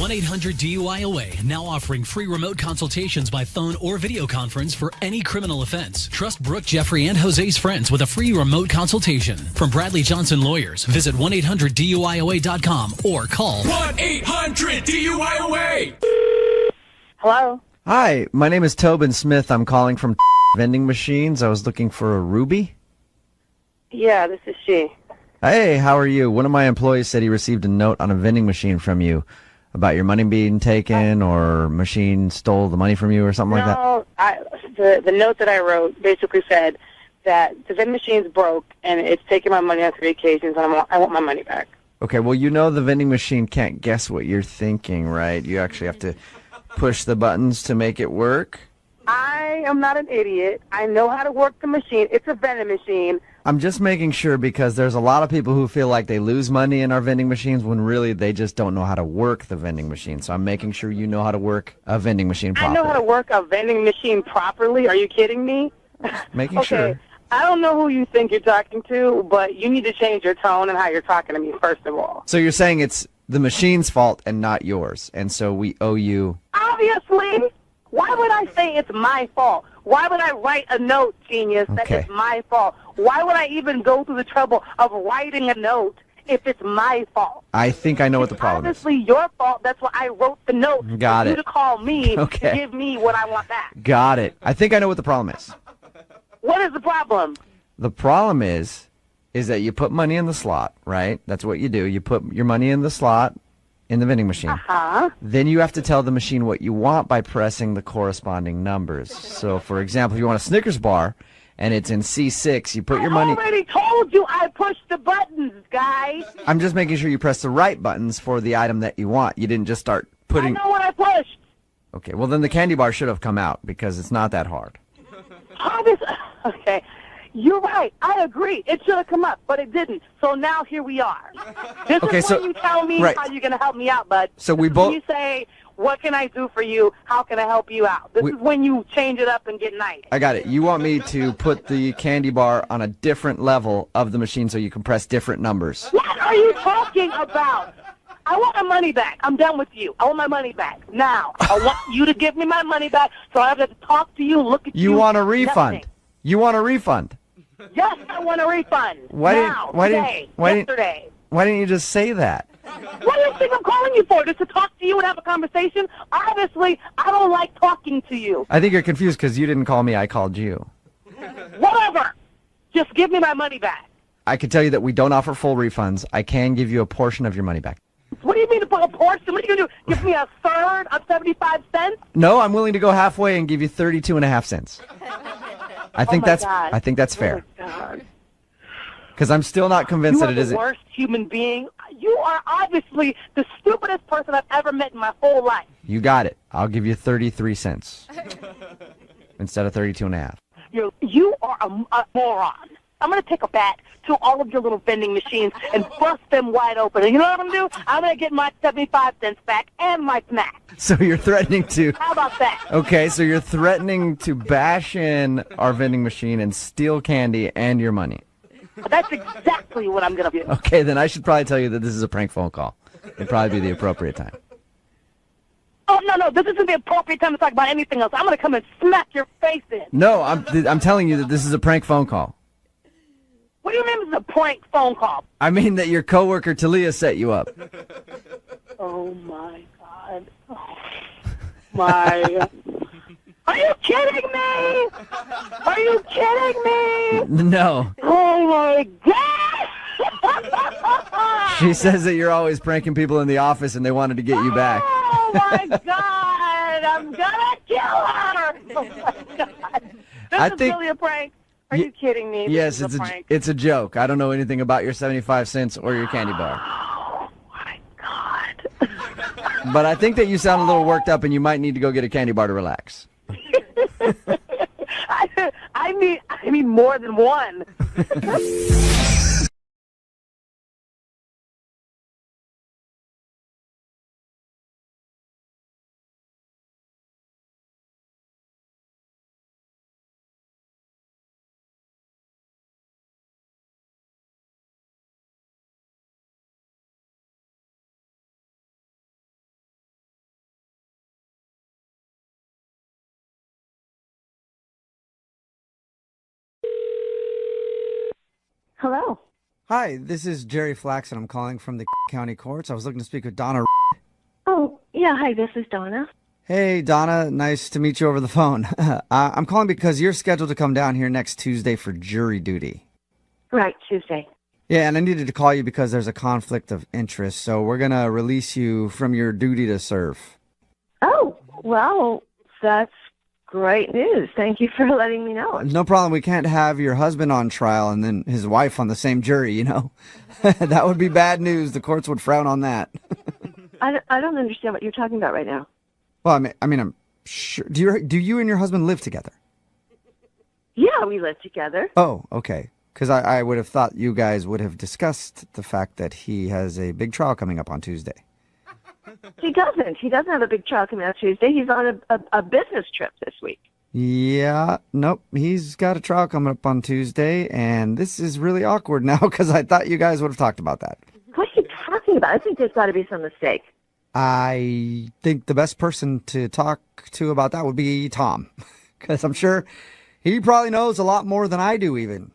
1-800-DUI-AWAY, now offering free remote consultations by phone or video conference for any criminal offense. Trust Brooke, Jeffrey, and Jose's friends with a free remote consultation. From Bradley Johnson Lawyers, visit 1-800-DUI-AWAY.com or call 1-800-DUI-AWAY. Hello? Hi, my name is Tobin Smith. I'm calling from vending machines. I was looking for a Ruby. Yeah, this is she. Hey, how are you? One of my employees said he received a note on a vending machine from you about your money being taken or machine stole the money from you or something like that. No, the note that I wrote basically said that the vending machine's broke and it's taken my money on 3 occasions and I want my money back. Okay, well, you know the vending machine can't guess what you're thinking, right? You actually have to push the buttons to make it work. I am not an idiot. I know how to work the machine. It's a vending machine. I'm just making sure because there's a lot of people who feel like they lose money in our vending machines when really they just don't know how to work the vending machine. So I'm making sure you know how to work a vending machine properly. I know how to work a vending machine properly. Are you kidding me? Making okay. sure. I don't know who you think you're talking to, but you need to change your tone and how you're talking to me, first of all. So you're saying it's the machine's fault and not yours, and so we owe you... Obviously. Why would I say it's my fault? Why would I write a note, genius, that it's my fault? Why would I even go through the trouble of writing a note if it's my fault? I think I know what the problem is. It's obviously your fault. That's why I wrote the note for you to call me to give me what I want back. Got it. I think I know what the problem is. What is the problem? The problem is that you put money in the slot, right? That's what you do. You put your money in the slot in the vending machine. Then you have to tell the machine what you want by pressing the corresponding numbers. So, for example, if you want a Snickers bar and it's in C6, you put your money... I already told you I pushed the buttons, guys. I'm just making sure you press the right buttons for the item that you want. You didn't just start putting... I know what I pushed. Okay, well then the candy bar should have come out because it's not that hard. Okay. You're right. I agree. It should have come up, but it didn't. So now here we are. This is when you tell me how you're going to help me out, bud. So we both... When you say, what can I do for you? How can I help you out? This is when you change it up and get nice. I got it. You want me to put the candy bar on a different level of the machine so you can press different numbers. What are you talking about? I want my money back. I'm done with you. I want my money back. Now, I want you to give me my money back so I have to talk to you, look at you. You want a refund. Nothing. You want a refund. Yes, I want a refund. Why yesterday. Why didn't you just say that? What do you think I'm calling you for? Just to talk to you and have a conversation? Obviously, I don't like talking to you. I think you're confused because you didn't call me, I called you. Whatever. Just give me my money back. I can tell you that we don't offer full refunds. I can give you a portion of your money back. What do you mean a portion? What are you going to do? Give me a third of 75 cents? No, I'm willing to go halfway and give you 32.5 cents. I think that's fair. Because I'm still not convinced that it is. You are the worst human being. You are obviously the stupidest person I've ever met in my whole life. You got it. I'll give you 33 cents instead of 32.5. You are a moron. I'm going to take a bat to all of your little vending machines and bust them wide open. And you know what I'm going to do? I'm going to get my 75 cents back and my snack. So you're threatening to... How about that? Okay, so you're threatening to bash in our vending machine and steal candy and your money. That's exactly what I'm going to do. Okay, then I should probably tell you that this is a prank phone call. It'd probably be the appropriate time. Oh, no, this isn't the appropriate time to talk about anything else. I'm going to come and smack your face in. No, I'm telling you that this is a prank phone call. What do you mean this is a prank phone call? I mean that your coworker Talia set you up. Oh, my God. Oh, my... Are you kidding me? Are you kidding me? No. Oh, my God! She says that you're always pranking people in the office and they wanted to get you back. Oh, my God! I'm gonna kill her! Oh, my God. This is really a prank. Are you kidding me? Yes, it's a joke. I don't know anything about your 75 cents or your candy bar. Oh, my God. But I think that you sound a little worked up and you might need to go get a candy bar to relax. I need more than one. Hello. Hi, this is Jerry Flax, and I'm calling from the county courts. I was looking to speak with Donna. Oh, yeah. Hi, this is Donna. Hey, Donna. Nice to meet you over the phone. I'm calling because you're scheduled to come down here next Tuesday for jury duty. Right, Tuesday. Yeah, and I needed to call you because there's a conflict of interest, so we're going to release you from your duty to serve. Oh, well, that's great news. Thank you for letting me know. No problem. We can't have your husband on trial and then his wife on the same jury, you know. That would be bad news. The courts would frown on that. I don't understand what you're talking about right now. Well, I mean, I'm sure. Do you and your husband live together? Yeah, we live together. Oh, okay. Because I would have thought you guys would have discussed the fact that he has a big trial coming up on Tuesday. He doesn't. He doesn't have a big trial coming up Tuesday. He's on a business trip this week. Yeah, nope. He's got a trial coming up on Tuesday, and this is really awkward now because I thought you guys would have talked about that. What are you talking about? I think there's got to be some mistake. I think the best person to talk to about that would be Tom, because I'm sure he probably knows a lot more than I do even.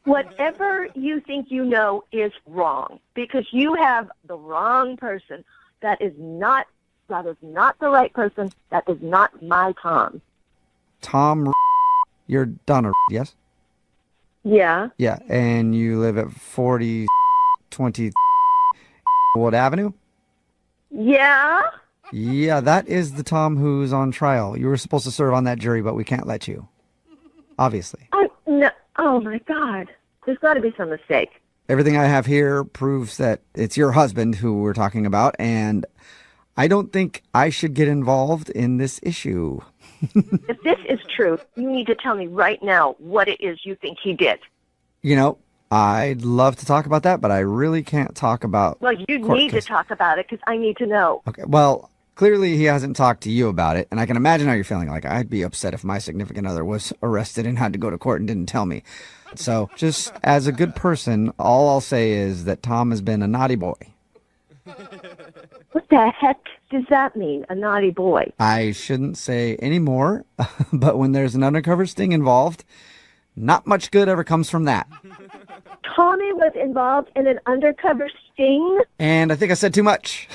Whatever you think you know is wrong because you have the wrong person. That is not the right person. That is not my Tom. Tom, you're Donna, yes? Yeah. Yeah, and you live at 4020 Wood Avenue? Yeah. Yeah, that is the Tom who's on trial. You were supposed to serve on that jury, but we can't let you. Obviously. No. Oh, my God. There's got to be some mistake. Everything I have here proves that it's your husband who we're talking about, and I don't think I should get involved in this issue. If this is true, you need to tell me right now what it is you think he did. You know, I'd love to talk about that, but I really can't talk about... Well, you need to talk about it because I need to know. Okay, well, clearly he hasn't talked to you about it, and I can imagine how you're feeling. Like, I'd be upset if my significant other was arrested and had to go to court and didn't tell me. So, just as a good person, all I'll say is that Tom has been a naughty boy. What the heck does that mean, a naughty boy? I shouldn't say any more, but when there's an undercover sting involved, not much good ever comes from that. Tommy was involved in an undercover sting? And I think I said too much.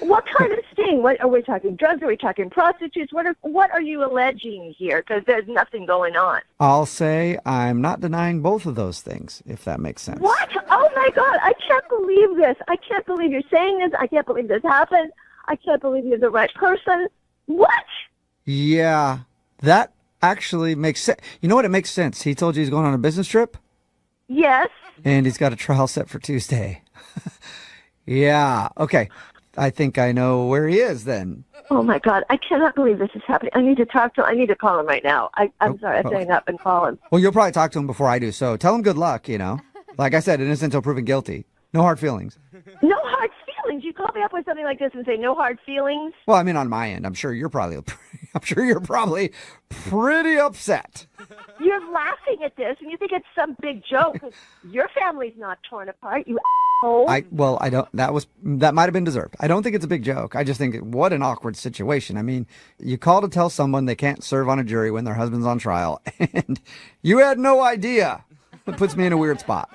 What kind of sting? What are we talking? Drugs? Are we talking prostitutes? What are you alleging here? Because there's nothing going on. I'll say I'm not denying both of those things, if that makes sense. What? Oh my God! I can't believe this. I can't believe you're saying this. I can't believe this happened. I can't believe you're the right person. What? Yeah, that actually makes sense. You know what? It makes sense. He told you he's going on a business trip? Yes. And he's got a trial set for Tuesday. Yeah. Okay. I think I know where he is then. Oh my God! I cannot believe this is happening. I need to talk to him. I need to call him right now. I'm sorry. I'm hang up and call him. Well, you'll probably talk to him before I do, so tell him good luck, you know. Like I said, innocent until proven guilty. No hard feelings. No hard feelings. You call me up with something like this and say no hard feelings? Well, I mean, on my end, I'm sure you're probably pretty upset. You're laughing at this, and you think it's some big joke. Your family's not torn apart, you asshole. That might have been deserved. I don't think it's a big joke. I just think, what an awkward situation. I mean, you call to tell someone they can't serve on a jury when their husband's on trial, and you had no idea. It puts me in a weird spot.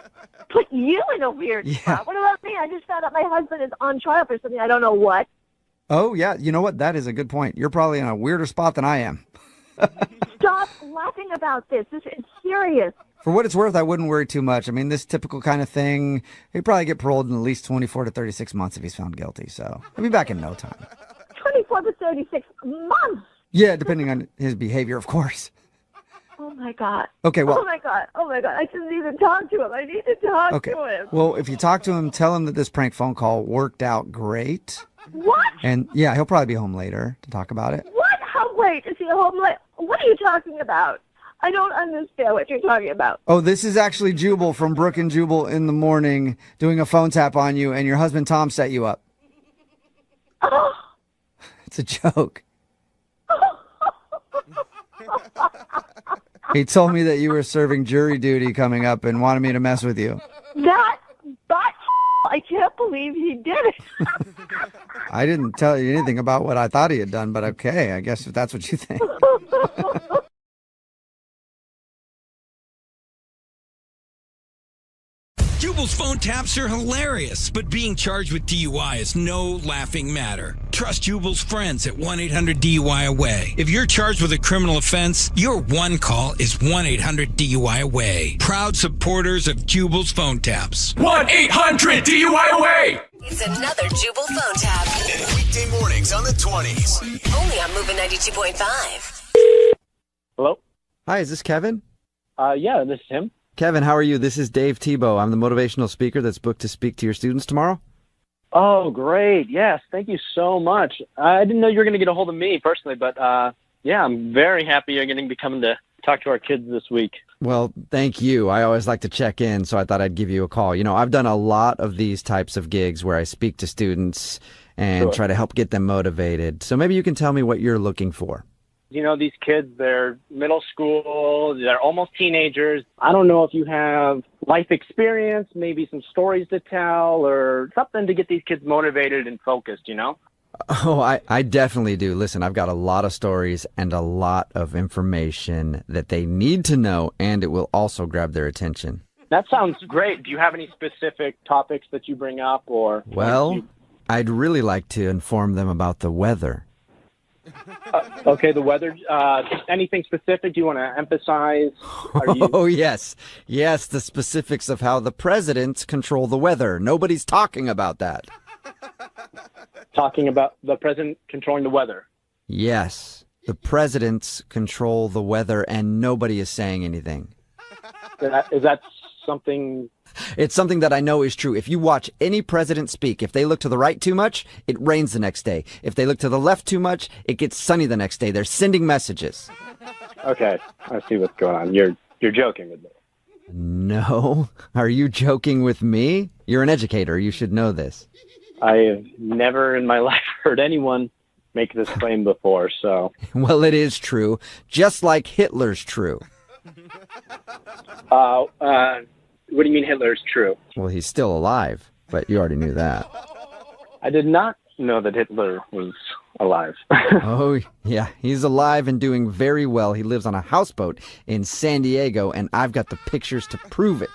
Put you in a weird spot? What about me? I just found out my husband is on trial for something I don't know what. Oh, yeah. You know what? That is a good point. You're probably in a weirder spot than I am. Stop laughing about this. This is serious. For what it's worth, I wouldn't worry too much. I mean, this typical kind of thing, he'd probably get paroled in at least 24 to 36 months if he's found guilty. So he'll be back in no time. 24 to 36 months? Yeah, depending on his behavior, of course. Oh, my God. Okay, well. Oh, my God. Oh, my God. I just need to talk to him. I need to talk to him. Well, if you talk to him, tell him that this prank phone call worked out great. What? And, yeah, he'll probably be home later to talk about it. What? How late? Is he home late? What are you talking about? I don't understand what you're talking about. Oh, this is actually Jubal from Brooke and Jubal in the morning doing a phone tap on you, and your husband Tom set you up. Oh. It's a joke. He told me that you were serving jury duty coming up and wanted me to mess with you. I can't believe he did it. I didn't tell you anything about what I thought he had done, but okay, I guess if that's what you think. taps are hilarious, but being charged with DUI is no laughing matter. Trust Jubal's friends at 1-800-DUI-AWAY. If you're charged with a criminal offense, your one call is 1-800-DUI-AWAY. Proud supporters of Jubal's phone taps. 1-800-DUI-AWAY! It's another Jubal phone tap. Weekday mornings on the 20s. Only on Moving 92.5. Hello? Hi, is this Kevin? Yeah, this is him. Kevin, how are you? This is Dave Tebow. I'm the motivational speaker that's booked to speak to your students tomorrow. Oh, great. Yes, thank you so much. I didn't know you were going to get a hold of me personally, but yeah, I'm very happy you're going to be coming to talk to our kids this week. Well, thank you. I always like to check in, so I thought I'd give you a call. You know, I've done a lot of these types of gigs where I speak to students and try to help get them motivated. So maybe you can tell me what you're looking for. You know, these kids, they're middle school, they're almost teenagers. I don't know if you have life experience, maybe some stories to tell or something to get these kids motivated and focused, you know? Oh, I definitely do. Listen, I've got a lot of stories and a lot of information that they need to know, and it will also grab their attention. That sounds great. Do you have any specific topics that you bring up or? Well, I'd really like to inform them about the weather. Okay, the weather. Anything specific do you want to emphasize? Oh, yes. Yes, the specifics of how the presidents control the weather. Nobody's talking about that. Talking about the president controlling the weather. Yes, the presidents control the weather and nobody is saying anything. Is that something? It's something that I know is true. If you watch any president speak, if they look to the right too much, it rains the next day. If they look to the left too much, it gets sunny the next day. They're sending messages. Okay, I see what's going on. You're joking with me. No. Are you joking with me? You're an educator. You should know this. I have never in my life heard anyone make this claim before, so. Well, it is true, just like Hitler's true. What do you mean Hitler's true? Well, he's still alive, but you already knew that. I did not know that Hitler was alive. Oh, yeah, he's alive and doing very well. He lives on a houseboat in San Diego, and I've got the pictures to prove it.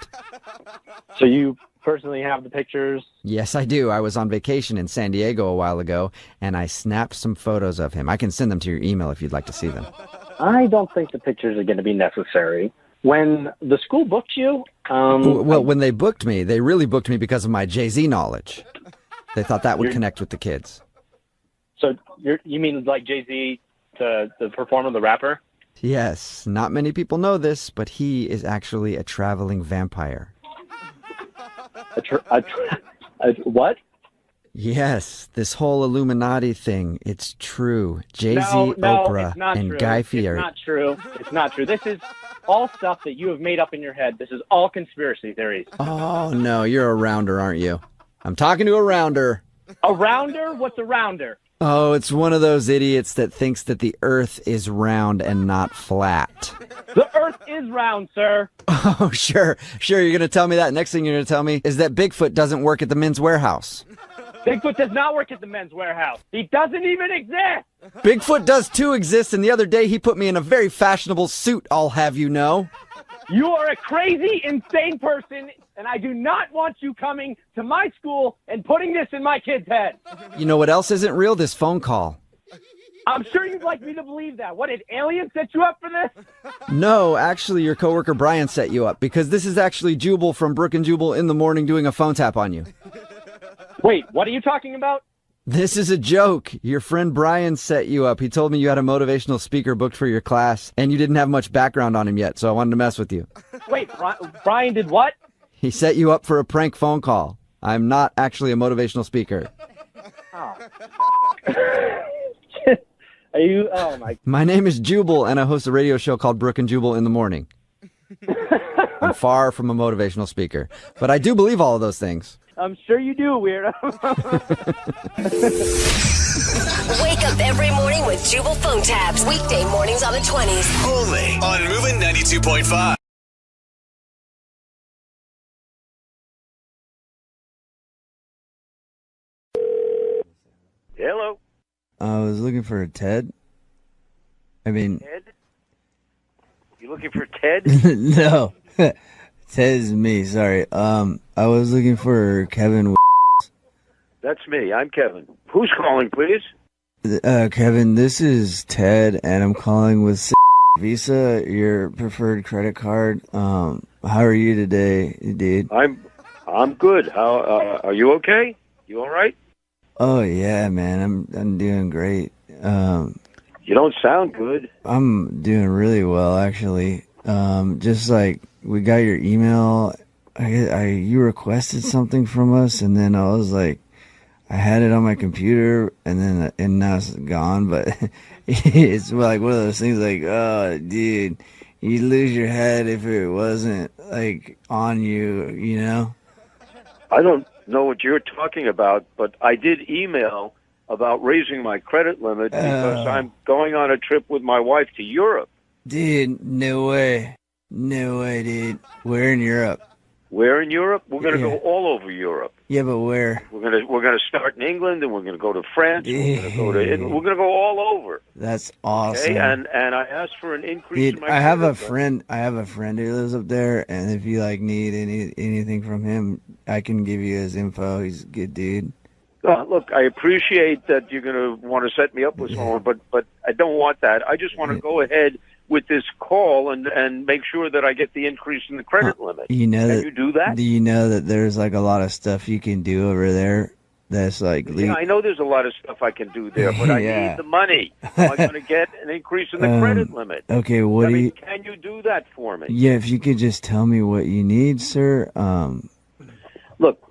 So you personally have the pictures? Yes, I do. I was on vacation in San Diego a while ago, and I snapped some photos of him. I can send them to your email if you'd like to see them. I don't think the pictures are going to be necessary. When the school booked you... well, when they booked me, they really booked me because of my Jay-Z knowledge. They thought that would connect with the kids. So you mean like Jay-Z, the performer, the rapper? Yes. Not many people know this, but he is actually a traveling vampire. What? Yes, this whole Illuminati thing, it's true. Jay-Z, No, Oprah, it's not and true. Guy Fieri. It's not true. It's not true. This is all stuff that you have made up in your head. This is all conspiracy theories. Oh, no, you're a rounder, aren't you? I'm talking to a rounder. A rounder? What's a rounder? Oh, it's one of those idiots that thinks that the earth is round and not flat. The earth is round, sir. Oh, sure. You're going to tell me that. Next thing you're going to tell me is that Bigfoot doesn't work at the Men's Warehouse. Bigfoot does not work at the Men's Warehouse. He doesn't even exist. Bigfoot does too exist, and the other day he put me in a very fashionable suit, I'll have you know. You are a crazy, insane person, and I do not want you coming to my school and putting this in my kid's head. You know what else isn't real? This phone call. I'm sure you'd like me to believe that. What, did aliens set you up for this? No, actually, your coworker Brian set you up, because this is actually Jubal from Brooke and Jubal in the morning doing a phone tap on you. Wait, what are you talking about? This is a joke. Your friend Brian set you up. He told me you had a motivational speaker booked for your class, and you didn't have much background on him yet, so I wanted to mess with you. Wait, Brian did what? He set you up for a prank phone call. I'm not actually a motivational speaker. Oh. Are you? Oh, my. My name is Jubal, and I host a radio show called Brooke and Jubal in the morning. I'm far from a motivational speaker, but I do believe all of those things. I'm sure you do, weirdo. Wake up every morning with Jubal phone tabs. Weekday mornings on the 20s. Only on Moving 92.5. Hello. I was looking for Ted. I mean... Ted? You looking for Ted? No. Ted is me. Sorry. I was looking for Kevin. That's me. I'm Kevin. Who's calling, please? Kevin, this is Ted, and I'm calling with Visa, your preferred credit card. How are you today, dude? I'm good. How are you? Okay? You all right? Oh yeah, man. I'm doing great. You don't sound good. I'm doing really well, actually. Just like we got your email. You requested something from us, and then I was like, I had it on my computer, and now it's gone. But it's like one of those things, like, oh, dude, you'd lose your head if it wasn't like on you, you know? I don't know what you're talking about, but I did email about raising my credit limit because I'm going on a trip with my wife to Europe. Dude, no way, dude. We're in Europe. Where in Europe? We're going to go all over Europe. Yeah, but where? We're going to start in England, and we're going to go to France. We're going to go all over. That's awesome. Okay, and I asked for an increase. Dude, in my I have a credit friend. I have a friend who lives up there, and if you like need anything from him, I can give you his info. He's a good dude. Look, I appreciate that you're going to want to set me up with someone, but I don't want that. I just want to go ahead with this call and make sure that I get the increase in the credit limit. You know Can you do that? Do you know that there's like a lot of stuff you can do over there that's like Yeah, I know there's a lot of stuff I can do there, but I need the money. Am I going to get an increase in the credit limit? Okay, Can you do that for me? Yeah, if you could just tell me what you need, sir. Look,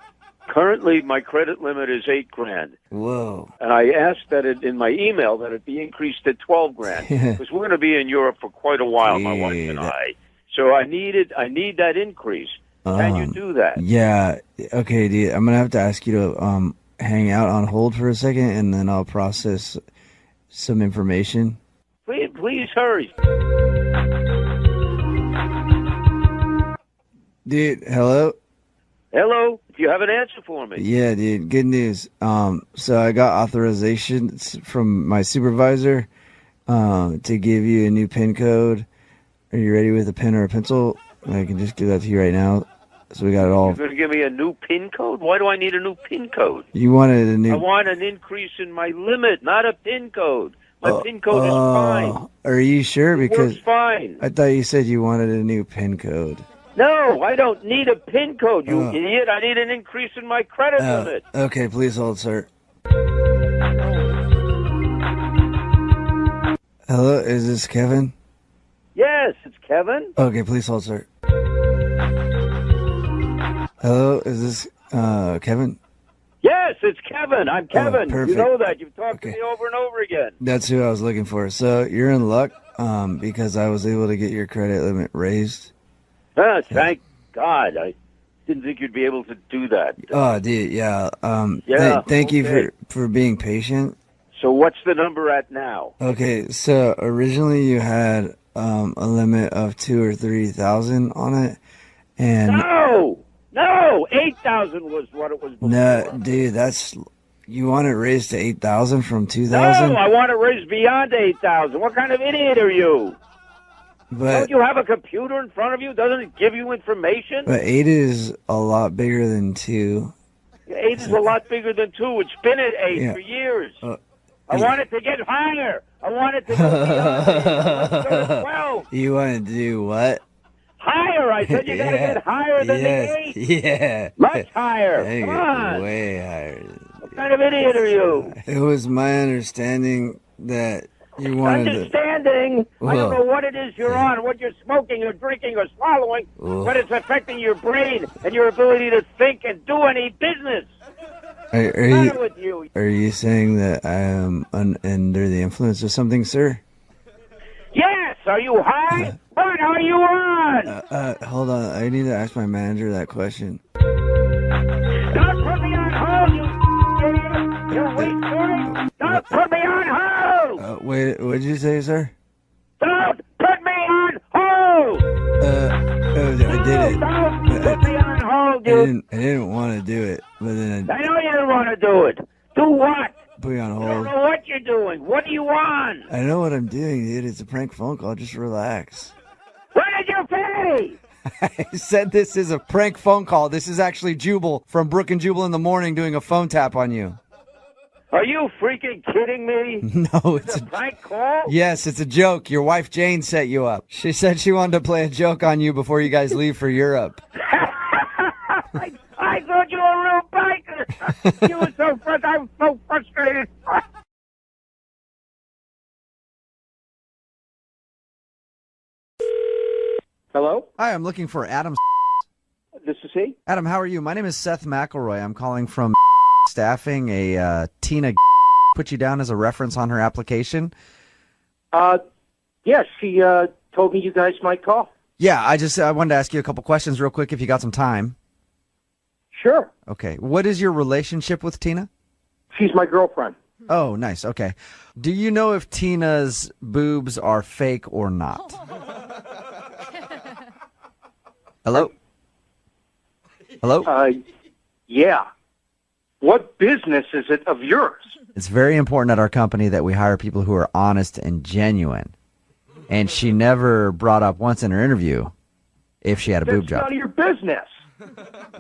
currently my credit limit is $8,000. Whoa. And I asked that in my email that it be increased to $12,000 because we're going to be in Europe for quite a while, my wife and I. So I need that increase. Can you do that? Yeah. Okay, dude. I'm gonna have to ask you to hang out on hold for a second, and then I'll process some information. Please hurry. Dude, hello? Hello? Do you have an answer for me? Yeah, dude. Good news. So I got authorization from my supervisor to give you a new PIN code. Are you ready with a pen or a pencil? I can just give that to you right now. So we got it all. You're going to give me a new PIN code? Why do I need a new PIN code? You wanted a new... I want an increase in my limit, not a PIN code. My PIN code is fine. Are you sure? Because works fine. I thought you said you wanted a new PIN code. No, I don't need a PIN code, you idiot. I need an increase in my credit limit. Okay, please hold, sir. Hello, is this Kevin? Yes, it's Kevin. Okay, please hold, sir. Hello, is this Kevin? Yes, it's Kevin. I'm Kevin. Perfect. You know that. You've talked to me over and over again. That's who I was looking for. So you're in luck because I was able to get your credit limit raised. Thank God. I didn't think you'd be able to do that. Oh, dude, yeah. Thank you for being patient. So what's the number at now? Okay, so originally you had a limit of 2,000 or 3,000 on it, and no, 8,000 was what it was before. No, dude, you want it raised to 8,000 from 2,000? No, I want it raised beyond 8,000. What kind of idiot are you? But don't you have a computer in front of you? Doesn't it give you information? But 8 is a lot bigger than 2. 8 is a lot bigger than 2. It's been at 8 for years. I want it to get higher. I want it to go beyond 8. I want it to go to 12. You want to do what? Higher. I said you got to get higher than the 8. Yeah. Much higher. Come on. Way higher. What kind of idiot are you? It was my understanding that you wanted Understanding? I don't know what it is you're on, what you're smoking or drinking or swallowing, but it's affecting your brain and your ability to think and do any business. Are you saying that I am under the influence of something, sir? Yes. Are you high? What are you on? Hold on. I need to ask my manager that question. Don't put me on hold, you idiot. You wait for it. Don't put me on hold. Wait, what did you say, sir? Don't put me on hold. I did it. Don't put me on hold, dude. I didn't want to do it, but then I know you didn't want to do it. Do what? Put you on hold. I don't know what you're doing. What do you want? I know what I'm doing, dude. It's a prank phone call. Just relax. What did you pay? I said this is a prank phone call. This is actually Jubal from Brooke and Jubal in the Morning doing a phone tap on you. Are you freaking kidding me? No, it's a prank call? Yes, it's a joke. Your wife Jane set you up. She said she wanted to play a joke on you before you guys leave for Europe. I thought you were a real biker. You were so I'm so frustrated. Hello? Hi, I'm looking for Adam. This is he? Adam, how are you? My name is Seth McElroy. I'm calling from staffing. Tina put you down as a reference on her application. Yeah, she told me you guys might call. Yeah, I wanted to ask you a couple questions real quick if you got some time. Sure. Okay. What is your relationship with Tina? She's my girlfriend. Oh, nice. Okay. Do you know if Tina's boobs are fake or not? Hello? Hello? Yeah. What business is it of yours? It's very important at our company that we hire people who are honest and genuine. And she never brought up once in her interview if she had a boob job. That's none of your business.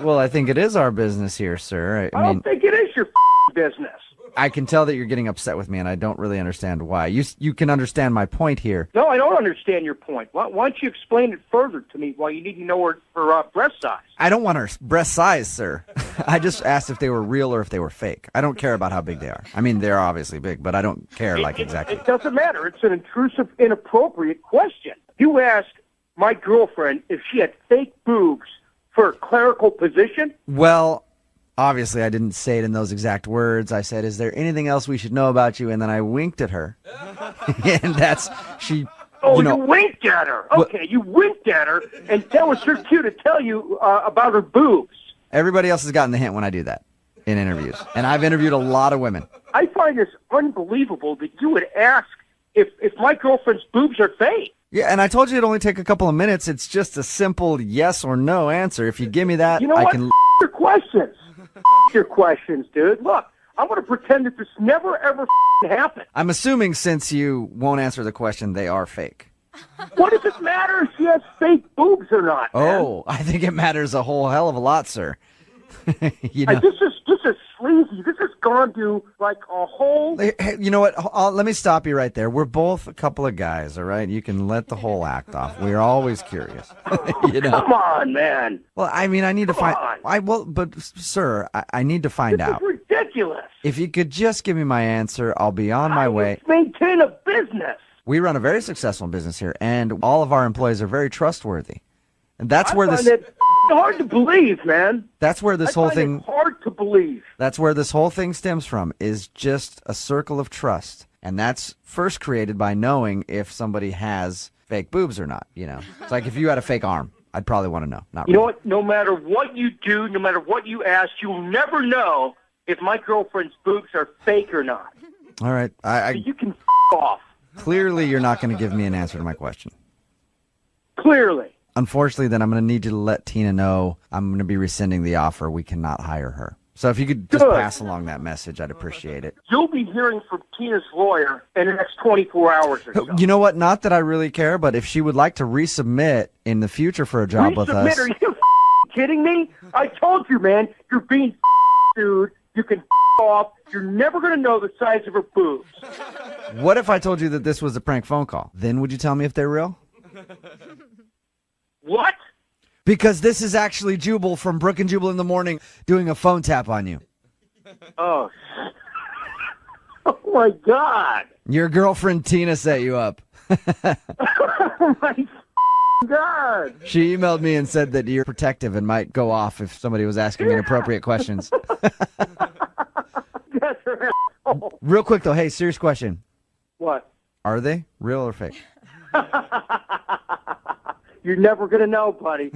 Well, I think it is our business here, sir. I don't think it is your business. I can tell that you're getting upset with me, and I don't really understand why. You can understand my point here. No, I don't understand your point. Why don't you explain it further to me why you need to know her breast size? I don't want her breast size, sir. I just asked if they were real or if they were fake. I don't care about how big they are. I mean, they're obviously big, but I don't care exactly. It doesn't matter. It's an intrusive, inappropriate question. You asked my girlfriend if she had fake boobs for a clerical position? Well, obviously, I didn't say it in those exact words. I said, is there anything else we should know about you? And then I winked at her. And she... Oh, you winked at her. Okay, you winked at her, and that was her cue to tell you about her boobs. Everybody else has gotten the hint when I do that in interviews. And I've interviewed a lot of women. I find this unbelievable that you would ask if my girlfriend's boobs are fake. Yeah, and I told you it'd only take a couple of minutes. It's just a simple yes or no answer. If you give me that, you know what? Your questions. Your questions, dude. Look, I'm going to pretend that this never, ever happened. I'm assuming since you won't answer the question, they are fake. What does it matter if she has fake boobs or not, man? Oh, I think it matters a whole hell of a lot, sir. You know? This is sleazy. This has gone to like a whole... Hey, you know what? Let me stop you right there. We're both a couple of guys, all right? You can let the whole act off. We're always curious. You know? Come on, man. Well, I mean, I need to find... But, sir, I need to find out. This is ridiculous. If you could just give me my answer, I'll be on my way. Maintain a business. We run a very successful business here, and all of our employees are very trustworthy. And that's where this... It's hard to believe, man. That's where this whole thing... It's hard to believe. That's where this whole thing stems from, is just a circle of trust. And that's first created by knowing if somebody has fake boobs or not, you know. It's like if you had a fake arm, I'd probably want to know. Not you really. know what? No matter what you do, no matter what you ask, you'll never know if my girlfriend's boobs are fake or not. All right. You can off. Clearly, you're not going to give me an answer to my question. Clearly. Unfortunately, then I'm going to need you to let Tina know I'm going to be rescinding the offer. We cannot hire her. So if you could just pass along that message, I'd appreciate it. You'll be hearing from Tina's lawyer in the next 24 hours or so. You know what? Not that I really care, but if she would like to resubmit in the future for a job with us... Are you kidding me? I told you, man. You're being sued. You can off. You're never going to know the size of her boobs. What if I told you that this was a prank phone call? Then would you tell me if they're real? What? Because this is actually Jubal from Brooke and Jubal in the Morning doing a phone tap on you. Oh. Oh, my God. Your girlfriend Tina set you up. Oh, my God. She emailed me and said that you're protective and might go off if somebody was asking inappropriate questions. That's her asshole. Real quick, though. Hey, serious question. What? Are they real or fake? You're never going to know, buddy.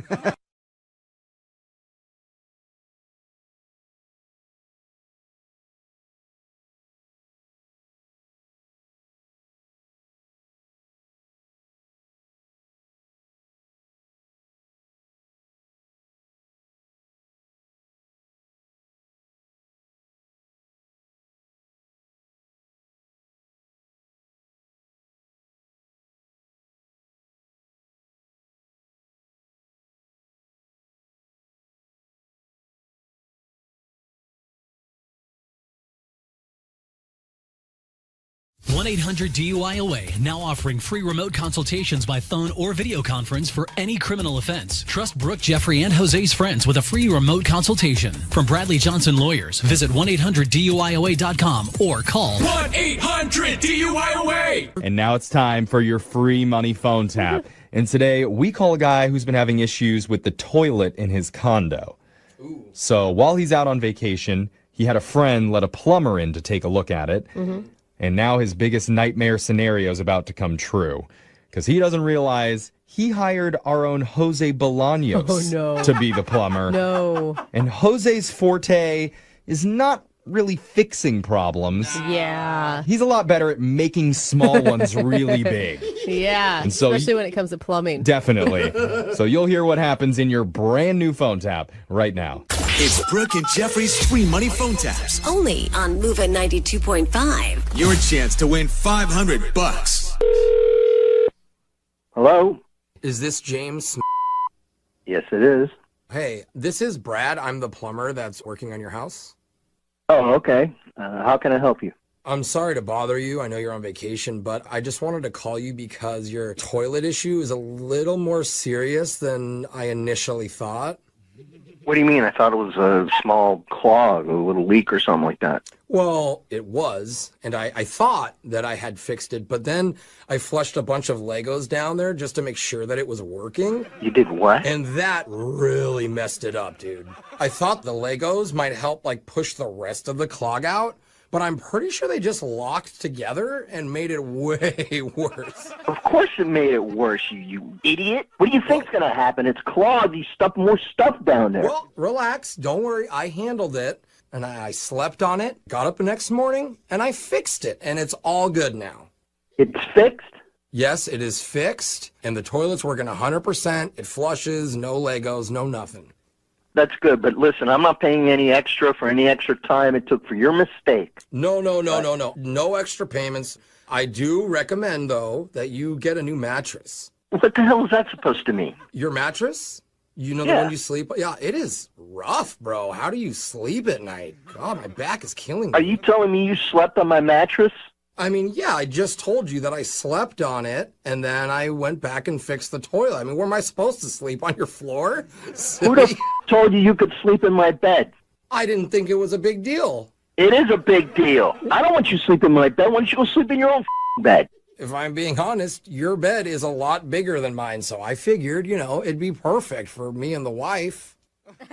1-800-DUI-AWAY, now offering free remote consultations by phone or video conference for any criminal offense. Trust Brooke, Jeffrey, and Jose's friends with a free remote consultation. From Bradley Johnson Lawyers, visit 1-800-DUI-AWAY.com or call 1-800-DUI-AWAY. And now it's time for your free money phone tap. And today we call a guy who's been having issues with the toilet in his condo. Ooh. So while he's out on vacation, he had a friend let a plumber in to take a look at it. Mm-hmm. And now his biggest nightmare scenario is about to come true. Because he doesn't realize he hired our own Jose Bolaños to be the plumber. No. And Jose's forte is not really fixing problems. Yeah. He's a lot better at making small ones really big. Yeah, and so especially when it comes to plumbing. Definitely. So you'll hear what happens in your brand new phone tap right now. It's Brooke and Jeffrey's free money phone taps. Only on Moving 92.5. Your chance to win $500. Hello? Is this James? Yes, it is. Hey, this is Brad. I'm the plumber that's working on your house. Oh, okay. How can I help you? I'm sorry to bother you. I know you're on vacation, but I just wanted to call you because your toilet issue is a little more serious than I initially thought. What do you mean? I thought it was a small clog, a little leak or something like that. Well, it was, and I thought that I had fixed it, but then I flushed a bunch of Legos down there just to make sure that it was working. You did what? And that really messed it up, dude. I thought the Legos might help, like, push the rest of the clog out, but I'm pretty sure they just locked together and made it way worse. Of course it made it worse, you idiot. What do you think's going to happen? It's clogged. You stuffed more stuff down there. Well, relax. Don't worry. I handled it, and I slept on it, got up the next morning, and I fixed it, and it's all good now. It's fixed? Yes, it is fixed, and the toilet's working 100%. It flushes, no Legos, no nothing. That's good, but listen, I'm not paying any extra for any extra time it took for your mistake. No. No extra payments. I do recommend, though, that you get a new mattress. What the hell is that supposed to mean? Your mattress? You know the one you sleep on? Yeah, it is rough, bro. How do you sleep at night? God, my back is killing me. Are you telling me you slept on my mattress? I mean, yeah, I just told you that I slept on it, and then I went back and fixed the toilet. I mean, where am I supposed to sleep? On your floor? Who the told you could sleep in my bed? I didn't think it was a big deal. It is a big deal. I don't want you sleeping in my bed. Why don't you go sleep in your own bed? If I'm being honest, your bed is a lot bigger than mine, so I figured, it'd be perfect for me and the wife.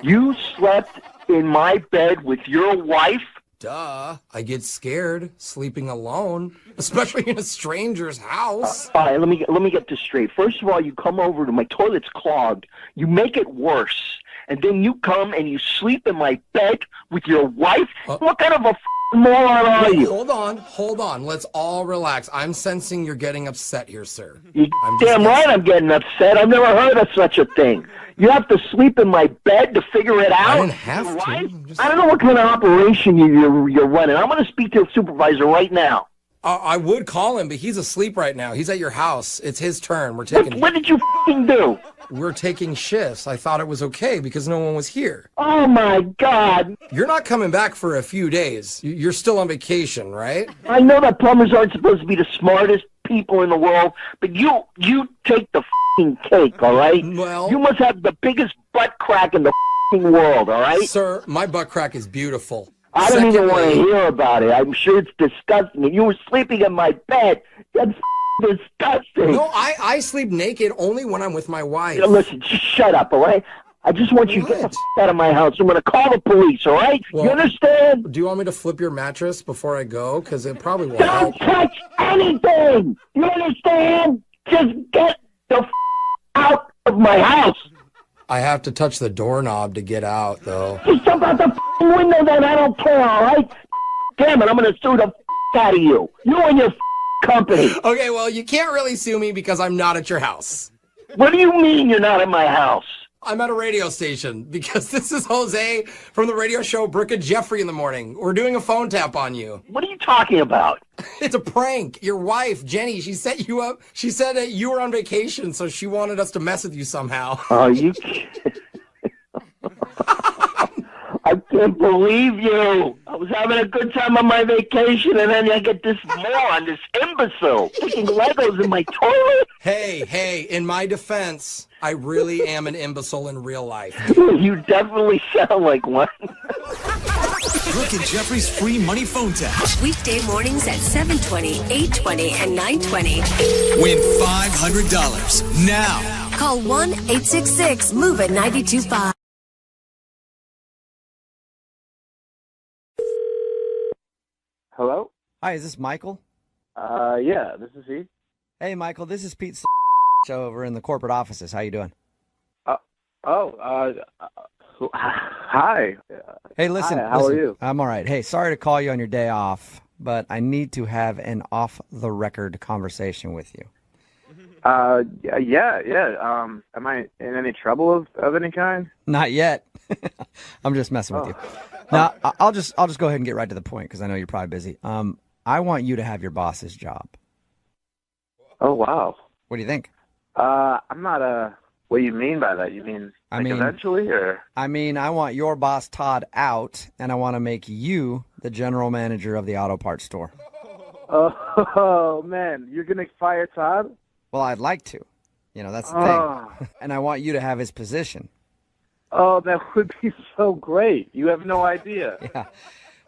You slept in my bed with your wife? Duh. I get scared sleeping alone, especially in a stranger's house. All right, let me get this straight. First of all, you come over to my toilet's clogged. You make it worse. And then you come and you sleep in my bed with your wife? What kind of a moron are you? Hold on. Let's all relax. I'm sensing you're getting upset here, sir. You're damn right I'm getting upset. I've never heard of such a thing. You have to sleep in my bed to figure it out? I didn't have to. I don't know what kind of operation you're running. I'm going to speak to the supervisor right now. I would call him, but he's asleep right now. He's at your house. It's his turn. What did you f***ing do? We're taking shifts. I thought it was okay because no one was here. Oh, my God. You're not coming back for a few days. You're still on vacation, right? I know that plumbers aren't supposed to be the smartest people in the world, but you take the f***ing cake, all right? Well, you must have the biggest butt crack in the f***ing world, all right? Sir, my butt crack is beautiful. I don't even want to hear about it. I'm sure it's disgusting. And you were sleeping in my bed. That's disgusting. No, I sleep naked only when I'm with my wife. Listen, just shut up, all right? I just want you to get the out of my house. I'm going to call the police, all right? Well, you understand? Do you want me to flip your mattress before I go? Because it probably will help. Don't touch anything! You understand? Just get the out of my house. I have to touch the doorknob to get out, though. Just jump out the window then. I don't care, all right? Damn it, I'm going to sue the out of you. You and your company. Okay, well, you can't really sue me because I'm not at your house. What do you mean you're not at my house? I'm at a radio station because this is Jose from the radio show Brooke and Jeffrey in the morning. We're doing a phone tap on you. What are you talking about? It's a prank. Your wife, Jenny, she set you up. She said that you were on vacation, so she wanted us to mess with you somehow. Oh, you... I can't believe you. I was having a good time on my vacation, and then I get this moron, this imbecile, sticking Legos in my toilet. Hey, in my defense, I really am an imbecile in real life. You definitely sound like one. Brooke and Jeffrey's free money phone tap. Weekday mornings at 7:20, 8:20, and 9:20. Win $500 now. Call 1-866-MOVE-IT-925. Hello? Hi, is this Michael? Yeah, this is he. Hey, Michael, this is Pete over in the corporate offices. How you doing? Hi. Hey, listen. Hi, how are you? I'm all right. Hey, sorry to call you on your day off, but I need to have an off-the-record conversation with you. Yeah. Am I in any trouble of any kind? Not yet. I'm just messing with you. Now, I'll just go ahead and get right to the point because I know you're probably busy. I want you to have your boss's job. Oh, wow. What do you think? I'm not what do you mean by that? You mean eventually, or? I mean, I want your boss, Todd, out, and I want to make you the general manager of the auto parts store. Oh, man. You're going to fire Todd? Well, I'd like to. You know, that's the thing. And I want you to have his position. Oh, that would be so great. You have no idea. Yeah.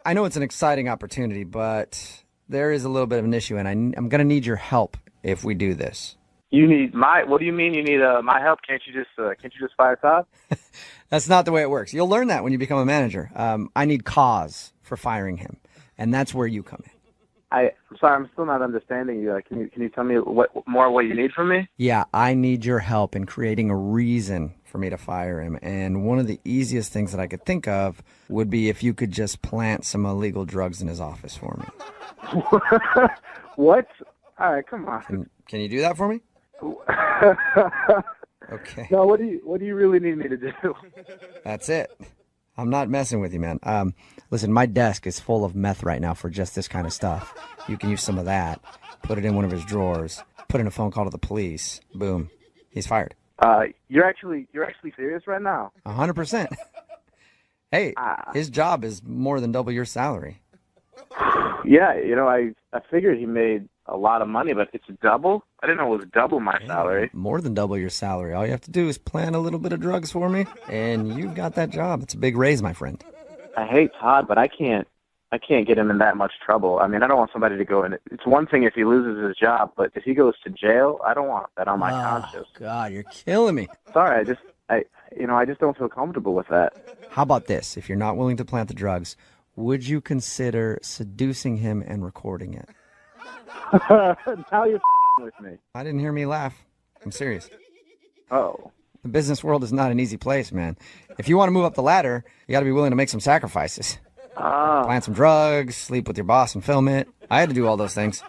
I know it's an exciting opportunity, but there is a little bit of an issue, and I'm going to need your help if we do this. You need what do you mean you need my help? Can't you just fire Todd? That's not the way it works. You'll learn that when you become a manager. I need cause for firing him, and that's where you come in. I'm sorry, I'm still not understanding you. Can you tell me what you need from me? Yeah, I need your help in creating a reason for me to fire him. And one of the easiest things that I could think of would be if you could just plant some illegal drugs in his office for me. What? All right, come on. Can you do that for me? Okay. No, what do you really need me to do? That's it. I'm not messing with you, man. Listen, my desk is full of meth right now for just this kind of stuff. You can use some of that, put it in one of his drawers, put in a phone call to the police. Boom. He's fired. You're actually serious right now? 100%. Hey, his job is more than double your salary. Yeah, I figured he made a lot of money, but it's double? I didn't know it was double my salary. More than double your salary. All you have to do is plant a little bit of drugs for me, and you've got that job. It's a big raise, my friend. I hate Todd, but I can't get him in that much trouble. I mean, I don't want somebody to go in. It's one thing if he loses his job, but if he goes to jail, I don't want that on my conscience. God, you're killing me. Sorry, I just don't feel comfortable with that. How about this? If you're not willing to plant the drugs, would you consider seducing him and recording it? Now you're with me. I didn't hear me laugh. I'm serious. Oh. The business world is not an easy place, man. If you want to move up the ladder, you got to be willing to make some sacrifices. Plant some drugs, sleep with your boss and film it. I had to do all those things.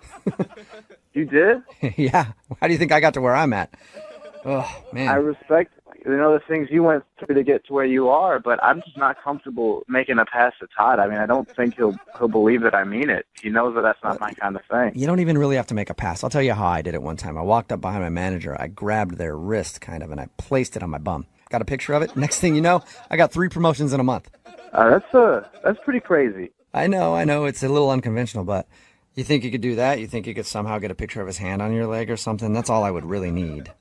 You did? Yeah. How do you think I got to where I'm at? Oh, man. I respect the things you went through to get to where you are, but I'm just not comfortable making a pass to Todd. I mean, I don't think he'll believe that I mean it. He knows that that's not my kind of thing. You don't even really have to make a pass. I'll tell you how I did it one time. I walked up behind my manager. I grabbed their wrist, kind of, and I placed it on my bum. Got a picture of it. Next thing you know, I got 3 promotions in a month. That's pretty crazy. I know. It's a little unconventional, but you think you could do that? You think you could somehow get a picture of his hand on your leg or something? That's all I would really need.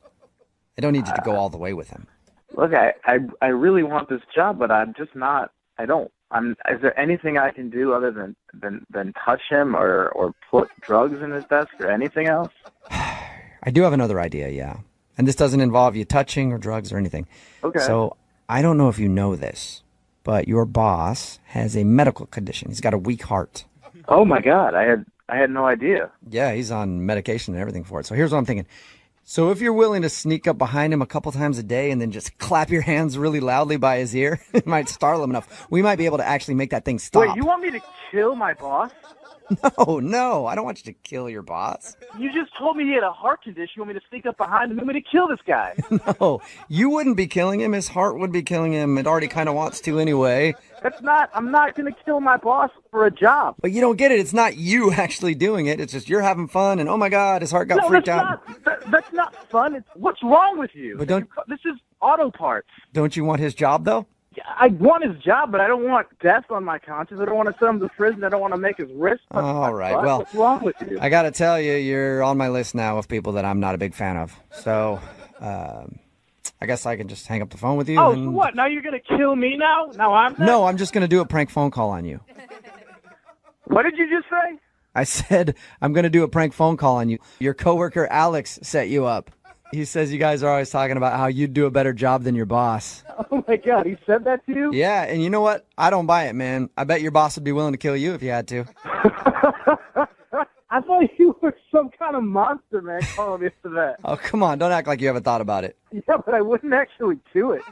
I don't need you to go all the way with him. Look, I really want this job, but I'm just not. Is there anything I can do other than touch him or put drugs in his desk or anything else? I do have another idea, yeah. And this doesn't involve you touching or drugs or anything. Okay. So I don't know if you know this, but your boss has a medical condition. He's got a weak heart. Oh my God, I had no idea. Yeah, he's on medication and everything for it. So here's what I'm thinking. So if you're willing to sneak up behind him a couple times a day and then just clap your hands really loudly by his ear, it might startle him enough. We might be able to actually make that thing stop. Wait, you want me to kill my boss? No, I don't want you to kill your boss. You just told me he had a heart condition. You want me to sneak up behind him? You want me to kill this guy? No, you wouldn't be killing him. His heart would be killing him. It already kind of wants to anyway. I'm not going to kill my boss for a job. But you don't get it. It's not you actually doing it. It's just you're having fun and, oh my God, his heart got freaked out. That's not fun. What's wrong with you? But this is auto parts. Don't you want his job, though? I want his job, but I don't want death on my conscience. I don't want to send him to prison. I don't want to make his wrist. All right. Well, what's wrong with you? I got to tell you, you're on my list now of people that I'm not a big fan of. So, I guess I can just hang up the phone with you. Oh, so what? Now you're going to kill me now? Now I'm dead? No, I'm just going to do a prank phone call on you. What did you just say? I said I'm going to do a prank phone call on you. Your coworker Alex set you up. He says you guys are always talking about how you'd do a better job than your boss. Oh, my God. He said that to you? Yeah, and you know what? I don't buy it, man. I bet your boss would be willing to kill you if you had to. I thought you were some kind of monster, man, calling me for that. Oh, come on. Don't act like you haven't thought about it. Yeah, but I wouldn't actually do it.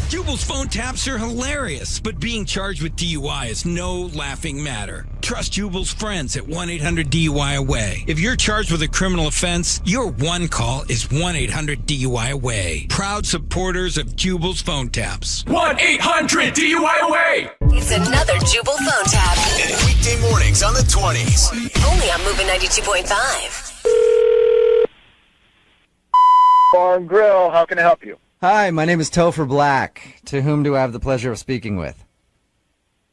Jubal's phone taps are hilarious, but being charged with DUI is no laughing matter. Trust Jubal's friends at 1-800-DUI-AWAY. If you're charged with a criminal offense, your one call is 1-800-DUI-AWAY. Proud supporters of Jubal's phone taps. 1-800-DUI-AWAY. It's another Jubal phone tap. Weekday mornings on the 20s. Only on Moving 92.5. Bar and Grill, how can I help you? Hi, my name is Topher Black. To whom do I have the pleasure of speaking with?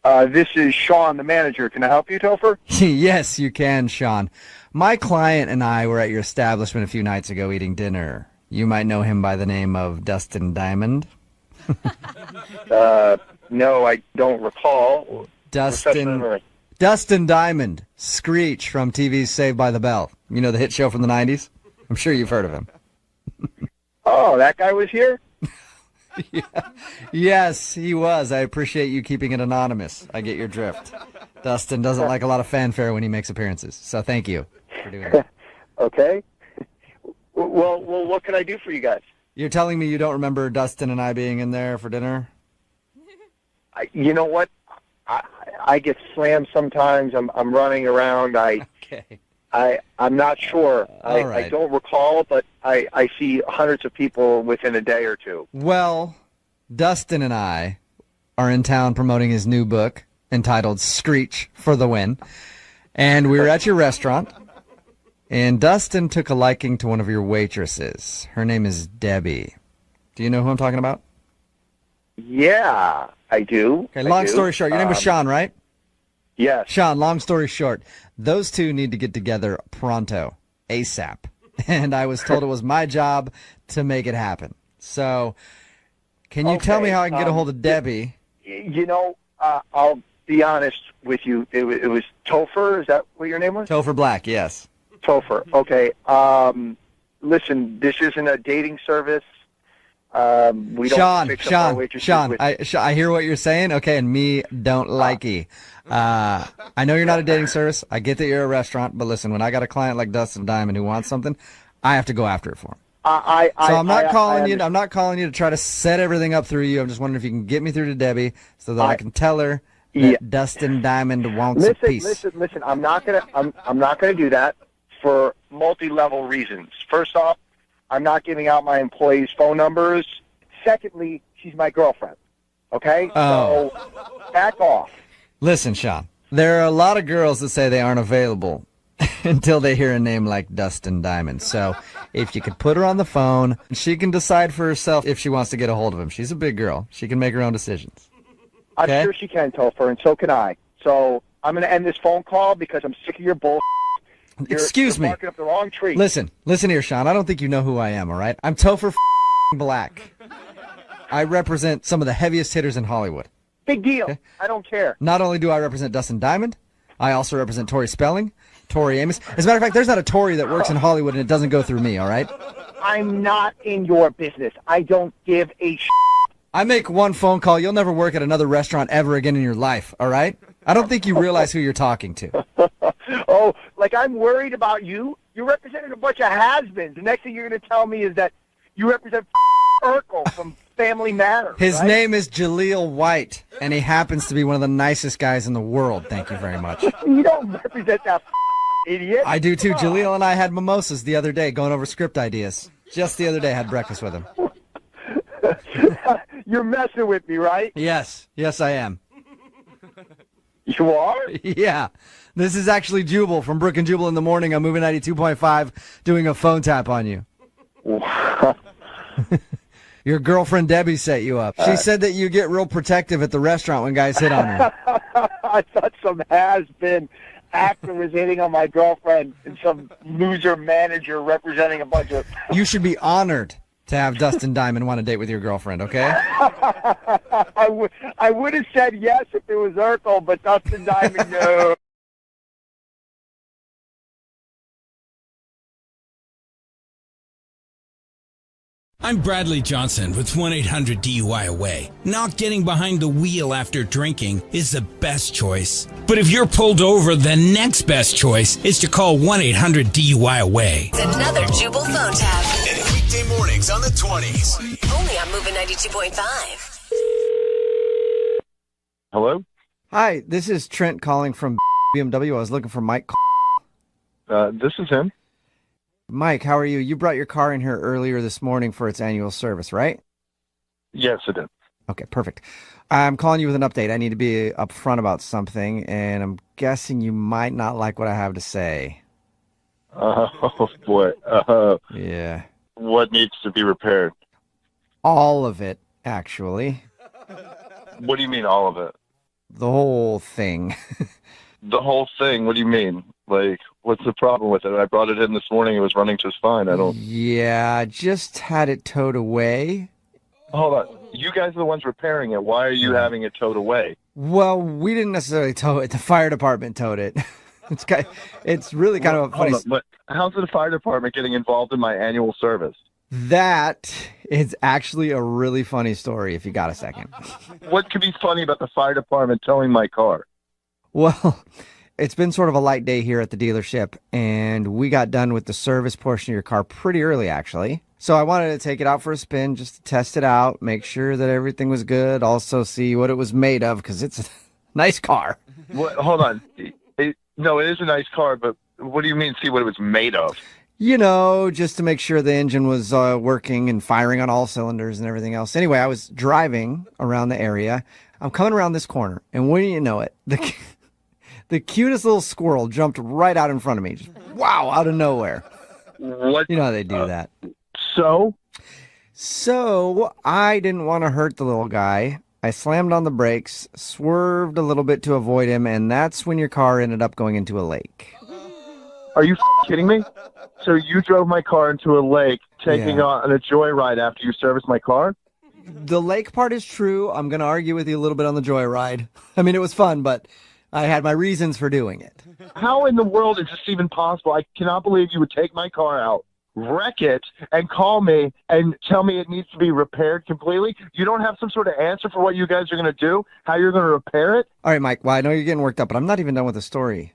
This is Sean, the manager. Can I help you, Topher? Yes, you can, Sean. My client and I were at your establishment a few nights ago eating dinner. You might know him by the name of Dustin Diamond. No, I don't recall. Dustin Diamond, Screech from TV's Saved by the Bell. You know the hit show from the 90s? I'm sure you've heard of him. Oh, that guy was here? Yeah. Yes, he was. I appreciate you keeping it anonymous. I get your drift. Dustin doesn't like a lot of fanfare when he makes appearances, so thank you for doing that. Okay. Well, what can I do for you guys? You're telling me you don't remember Dustin and I being in there for dinner? You know what? I get slammed sometimes. I'm running around. I'm not sure. Right. I don't recall, but I see hundreds of people within a day or two. Well, Dustin and I are in town promoting his new book entitled Screech for the Win. And we were at your restaurant, and Dustin took a liking to one of your waitresses. Her name is Debbie. Do you know who I'm talking about? Yeah, I do. Okay, long story short, your name was Sean, right? Yes. Sean, long story short, those two need to get together pronto, ASAP. And I was told it was my job to make it happen. So, can you tell me how I can get a hold of Debbie? You know, I'll be honest with you. It was Topher. Is that what your name was? Topher Black, yes. Topher. Okay. Listen, this isn't a dating service. We don't fix up our waitresses Sean, with... I hear what you're saying. Okay, and me don't likey. I know you're not a dating service. I get that you're a restaurant, but listen, when I got a client like Dustin Diamond who wants something, I have to go after it for him. I'm not calling you to try to set everything up through you. I'm just wondering if you can get me through to Debbie so that I can tell her that Dustin Diamond wants a piece. Listen. I'm not gonna do that for multi-level reasons. First off, I'm not giving out my employees' phone numbers. Secondly, she's my girlfriend. Okay? Oh. So back off. Listen, Sean, there are a lot of girls that say they aren't available until they hear a name like Dustin Diamond. So if you could put her on the phone, she can decide for herself if she wants to get a hold of him. She's a big girl. She can make her own decisions. Okay? I'm sure she can, Topher, and so can I. So I'm going to end this phone call because I'm sick of your bull. Excuse me. You're barking up the wrong tree. Listen here, Sean. I don't think you know who I am, all right? I'm Topher Black. I represent some of the heaviest hitters in Hollywood. Big deal. Okay? I don't care. Not only do I represent Dustin Diamond, I also represent Tori Spelling, Tori Amos. As a matter of fact, there's not a Tori that works in Hollywood and it doesn't go through me, all right? I'm not in your business. I don't give a I make one phone call. You'll never work at another restaurant ever again in your life, all right? I don't think you realize who you're talking to. Oh, like I'm worried about you? You're representing a bunch of has-beens. The next thing you're going to tell me is that you represent Urkel from Family Matters. His name is Jaleel White, and he happens to be one of the nicest guys in the world. Thank you very much. You don't represent that idiot. I do too. Jaleel and I had mimosas the other day going over script ideas. Just the other day, I had breakfast with him. You're messing with me, right? Yes, I am. You are? Yeah. This is actually Jubal from Brooke and Jubal in the morning. I'm moving 92.5, doing a phone tap on you. Your girlfriend Debbie set you up. She said that you get real protective at the restaurant when guys hit on her. I thought some has-been actor was hitting on my girlfriend and some loser manager representing a bunch of... You should be honored to have Dustin Diamond want to date with your girlfriend, okay? I would have said yes if it was Urkel, but Dustin Diamond, no. I'm Bradley Johnson with 1-800-DUI-AWAY. Not getting behind the wheel after drinking is the best choice. But if you're pulled over, the next best choice is to call 1-800-DUI-AWAY. It's another Jubal phone tap. And weekday mornings on the 20s. Only on Moving 92.5. Hello? Hi, this is Trent calling from BMW. I was looking for Mike. This is him. Mike, how are you? You brought your car in here earlier this morning for its annual service, right? Yes, it is. Okay, perfect. I'm calling you with an update. I need to be upfront about something, and I'm guessing you might not like what I have to say. Oh, boy. Yeah. What needs to be repaired? All of it, actually. What do you mean, all of it? The whole thing. The whole thing? What do you mean? Like, what's the problem with it? I brought it in this morning. It was running just fine. I don't... Yeah, I just had it towed away. Hold on. You guys are the ones repairing it. Why are you having it towed away? Well, we didn't necessarily tow it. The fire department towed it. It's really kind of a funny... Hold on, but how's the fire department getting involved in my annual service? That is actually a really funny story, if you got a second. What could be funny about the fire department towing my car? Well, it's been sort of a light day here at the dealership, and we got done with the service portion of your car pretty early, actually. So I wanted to take it out for a spin just to test it out, make sure that everything was good, also see what it was made of, because it's a nice car. What, hold on. No, it is a nice car, but what do you mean see what it was made of? You know, just to make sure the engine was working and firing on all cylinders and everything else. Anyway, I was driving around the area. I'm coming around this corner, and wouldn't you know it, the cutest little squirrel jumped right out in front of me. Just, wow, out of nowhere. What? You know how they do that. So I didn't want to hurt the little guy. I slammed on the brakes, swerved a little bit to avoid him, and that's when your car ended up going into a lake. Are you kidding me? So you drove my car into a lake, taking on a joyride after you serviced my car? The lake part is true. I'm going to argue with you a little bit on the joyride. I mean, it was fun, but I had my reasons for doing it. How in the world is this even possible? I cannot believe you would take my car out, wreck it, and call me and tell me it needs to be repaired completely. You don't have some sort of answer for what you guys are going to do, how you're going to repair it? All right, Mike, well, I know you're getting worked up, but I'm not even done with the story.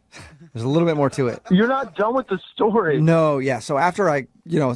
There's a little bit more to it. You're not done with the story. No, yeah. So after I,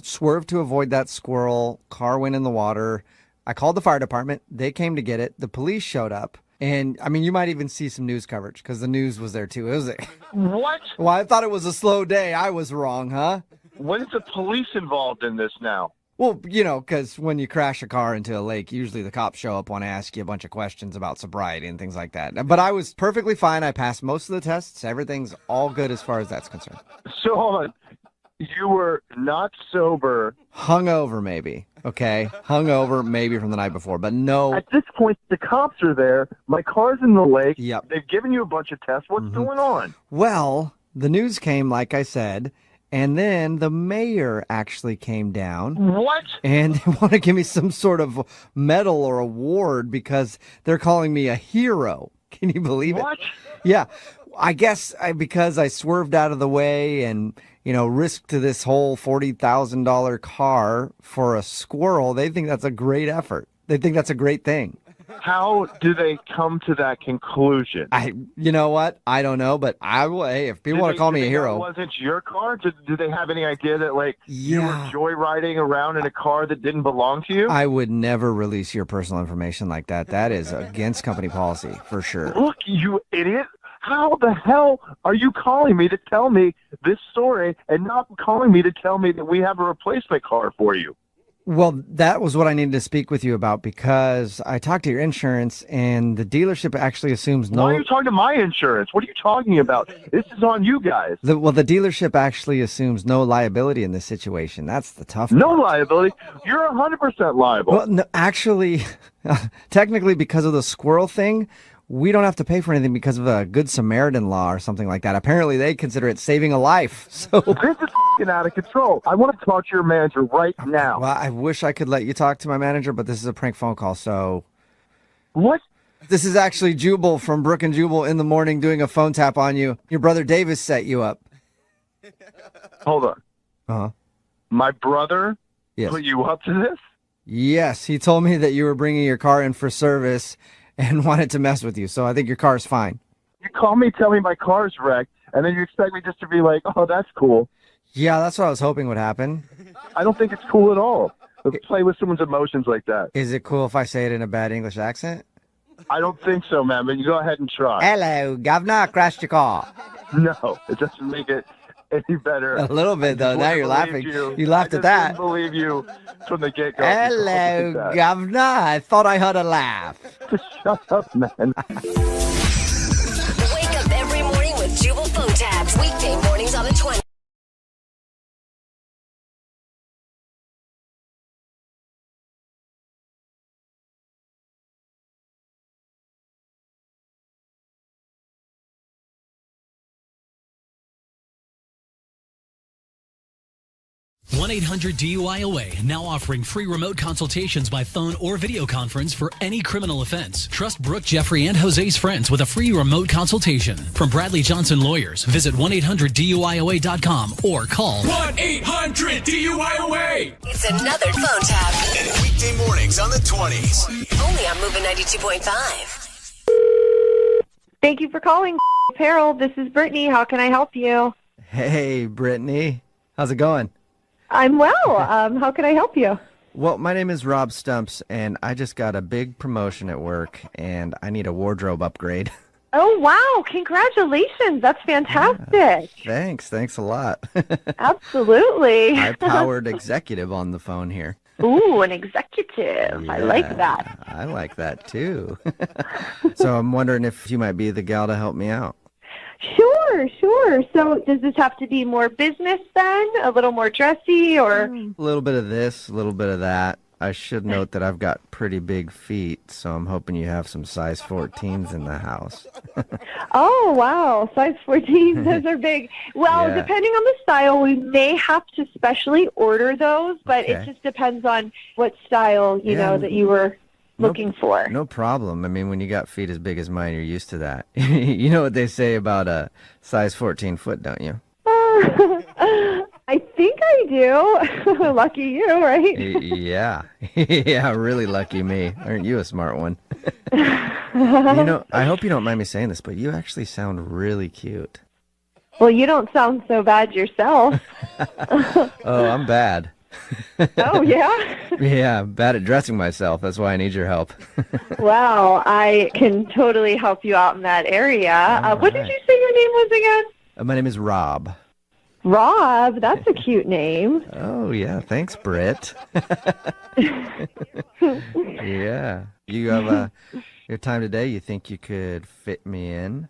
swerved to avoid that squirrel, car went in the water. I called the fire department. They came to get it. The police showed up. And, I mean, you might even see some news coverage because the news was there, too. It was What? Well, I thought it was a slow day. I was wrong, huh? When is the police involved in this now? Well, because when you crash a car into a lake, usually the cops show up, want to ask you a bunch of questions about sobriety and things like that. But I was perfectly fine. I passed most of the tests. Everything's all good as far as that's concerned. So, hold on. You were not sober. Hungover, maybe. Okay? Hungover, maybe from the night before, but no. At this point, the cops are there. My car's in the lake. Yep. They've given you a bunch of tests. What's going on? Well, the news came, like I said, and then the mayor actually came down. What? And they want to give me some sort of medal or award because they're calling me a hero. Can you believe it? What? Yeah. I guess because I swerved out of the way and, risked this whole $40,000 car for a squirrel, they think that's a great effort. They think that's a great thing. How do they come to that conclusion? You know what? I don't know, but I will. Hey, if people want to call me a hero, it wasn't your car. Do they have any idea that you were joyriding around in a car that didn't belong to you? I would never release your personal information like that. That is against company policy for sure. Look, you idiot! How the hell are you calling me to tell me this story and not calling me to tell me that we have a replacement car for you? Well, that was what I needed to speak with you about because I talked to your insurance and the dealership actually assumes no. Why are you talking to my insurance? What are you talking about? This is on you guys. The dealership actually assumes no liability in this situation. That's the tough part. No liability? You're 100% liable. Well, no, actually, technically, because of the squirrel thing, we don't have to pay for anything because of a Good Samaritan law or something like that. Apparently, they consider it saving a life. So this is f***ing out of control. I want to talk to your manager right now. Well, I wish I could let you talk to my manager, but this is a prank phone call, so... What? This is actually Jubal from Brooke and Jubal in the morning doing a phone tap on you. Your brother Davis set you up. Hold on. Uh-huh. My brother put you up to this? Yes, he told me that you were bringing your car in for service and wanted to mess with you, so I think your car's fine. You call me, tell me my car's wrecked, and then you expect me just to be like, oh, that's cool. Yeah, that's what I was hoping would happen. I don't think it's cool at all. To play with someone's emotions like that. Is it cool if I say it in a bad English accent? I don't think so, man, but you go ahead and try. Hello, governor, crashed your car. No, it doesn't make it any better. A little bit, though. Now you're laughing. You laughed at that. I didn't believe you from the get-go. Hello, governor. I thought I heard a laugh. Shut up, man. Wake up every morning with Jubal phone tabs. Weekday mornings on the 20s. One 1-800-DUI-AWAY, now offering free remote consultations by phone or video conference for any criminal offense. Trust Brooke, Jeffrey, and Jose's friends with a free remote consultation. From Bradley Johnson Lawyers, visit 1-800-DUI-AWAY.com or call 1-800-DUI-AWAY. It's another phone tap. Weekday mornings on the 20s. Only on Moving 92.5. Thank you for calling Apparel. This is Brittany. How can I help you? Hey, Brittany. How's it going? I'm well. How can I help you? Well, my name is Rob Stumps, and I just got a big promotion at work, and I need a wardrobe upgrade. Oh, wow. Congratulations. That's fantastic. Thanks a lot. Absolutely. High-powered executive on the phone here. Ooh, an executive. Yeah, I like that. I like that, too. So I'm wondering if you might be the gal to help me out. Sure. So does this have to be more business then? A little more dressy or? A little bit of this, a little bit of that. I should note that I've got pretty big feet, so I'm hoping you have some size 14s in the house. Oh, wow. Size 14, those are big. Well, depending on the style, we may have to specially order those, but it just depends on what style, you know, that you were looking for. No problem. I mean, when you got feet as big as mine, you're used to that. You know what they say about a size 14 foot, don't you? I think I do. Lucky you, right? Yeah. Yeah, really lucky me. Aren't you a smart one? You know, I hope you don't mind me saying this, but you actually sound really cute. Well, you don't sound so bad yourself. Oh, I'm bad. Oh, yeah? Yeah, I'm bad at dressing myself. That's why I need your help. Wow, I can totally help you out in that area. What did you say your name was again? My name is Rob. Rob, that's a cute name. Oh, yeah. Thanks, Britt. Yeah. You have your time today? You think you could fit me in?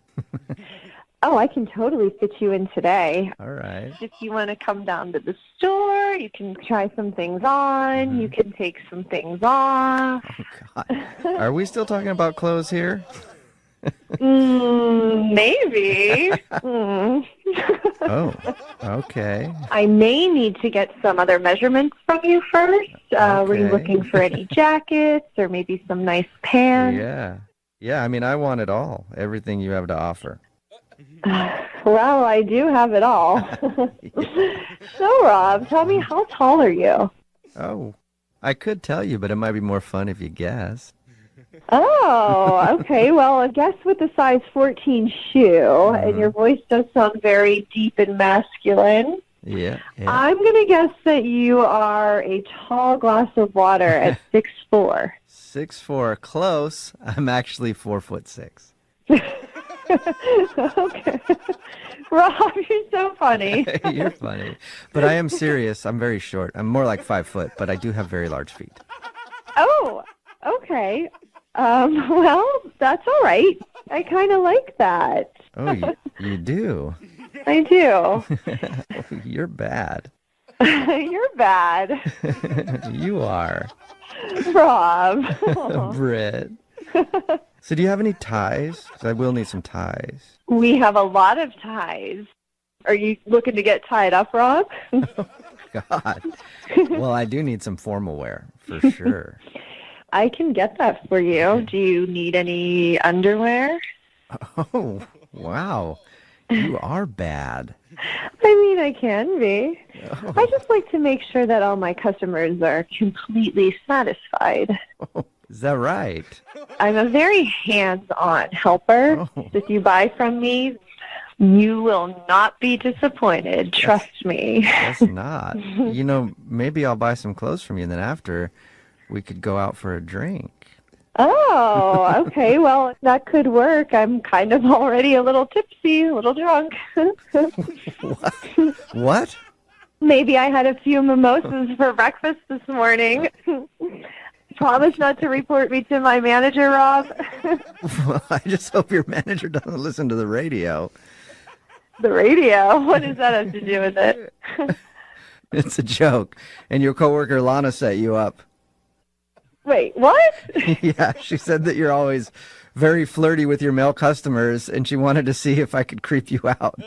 Oh, I can totally fit you in today. All right. If you want to come down to the store, you can try some things on. You can take some things off. Oh, God. Are we still talking about clothes here? Maybe. Oh, okay. I may need to get some other measurements from you first. Were you looking for any jackets or maybe some nice pants? Yeah, I mean, I want it all. Everything you have to offer. Well, I do have it all. So, Rob, tell me, how tall are you? Oh, I could tell you, but it might be more fun if you guessed. Oh, okay. Well, I guess with the size 14 shoe, and your voice does sound very deep and masculine, Yeah. I'm going to guess that you are a tall glass of water at 6'4". 6'4", close. I'm actually 4'6". Okay. Rob, you're so funny. You're funny. But I am serious. I'm very short. I'm more like 5 foot, but I do have very large feet. Oh, okay. Well, that's all right. I kind of like that. Oh, you do? I do. You're bad. You're bad. You are. Rob. Britt. So do you have any ties? 'Cause I will need some ties. We have a lot of ties. Are you looking to get tied up, Rob? God. Well, I do need some formal wear, for sure. I can get that for you. Do you need any underwear? Oh, wow. You are bad. I mean, I can be. Oh. I just like to make sure that all my customers are completely satisfied. Is that right? I'm a very hands-on helper. Oh. If you buy from me, you will not be disappointed. Trust me. Guess not. You know, maybe I'll buy some clothes from you, and then after, we could go out for a drink. Oh, okay. Well, that could work. I'm kind of already a little tipsy, a little drunk. What? Maybe I had a few mimosas for breakfast this morning. Promise not to report me to my manager, Rob. Well, I just hope your manager doesn't listen to the radio. The radio? What does that have to do with it? It's a joke. And your coworker Lana set you up. Wait, what? Yeah, she said that you're always very flirty with your male customers, and she wanted to see if I could creep you out.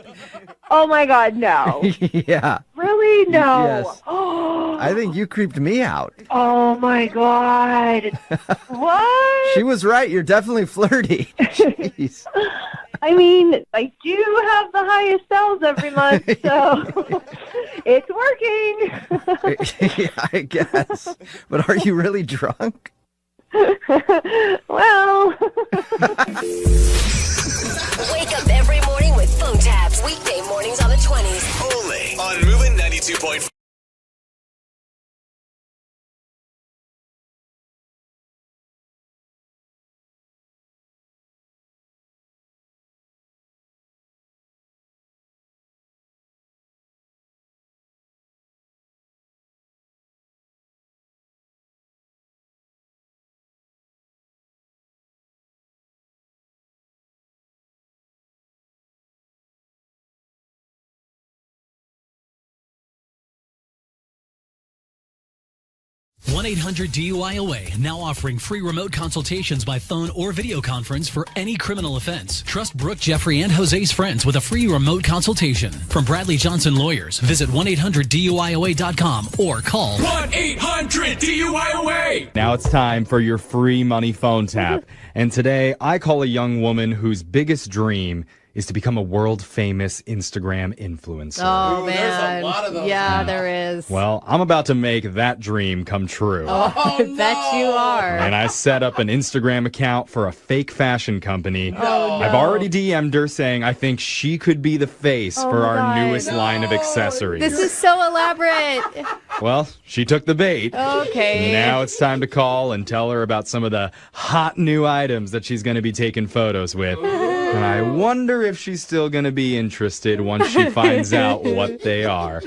Oh, my God, no. Yeah. Really? No. Yes. I think you creeped me out. Oh, my God. What? She was right. You're definitely flirty. Jeez. I mean, I do have the highest sales every month, so it's working. Yeah, I guess. But are you really drunk? Well. Wake up every morning with phone taps. Weekday mornings on the 20s. Only on Moving 92.5. One 1-800-DUI-AWAY, now offering free remote consultations by phone or video conference for any criminal offense. Trust Brooke, Jeffrey, and Jose's friends with a free remote consultation. From Bradley Johnson Lawyers, visit 1-800-DUI-AWAY.com or call 1-800-DUI-AWAY. Now it's time for your free money phone tap. And today I call a young woman whose biggest dream is to become a world-famous Instagram influencer. Oh, man. There's a lot of those. Yeah, there is. Well, I'm about to make that dream come true. Oh, I bet you are. And I set up an Instagram account for a fake fashion company. Oh, no. I've already DM'd her saying I think she could be the face for our God. newest line of accessories. This is so elaborate. Well, she took the bait. Okay. Now it's time to call and tell her about some of the hot new items that she's going to be taking photos with. And I wonder if she's still going to be interested once she finds out what they are.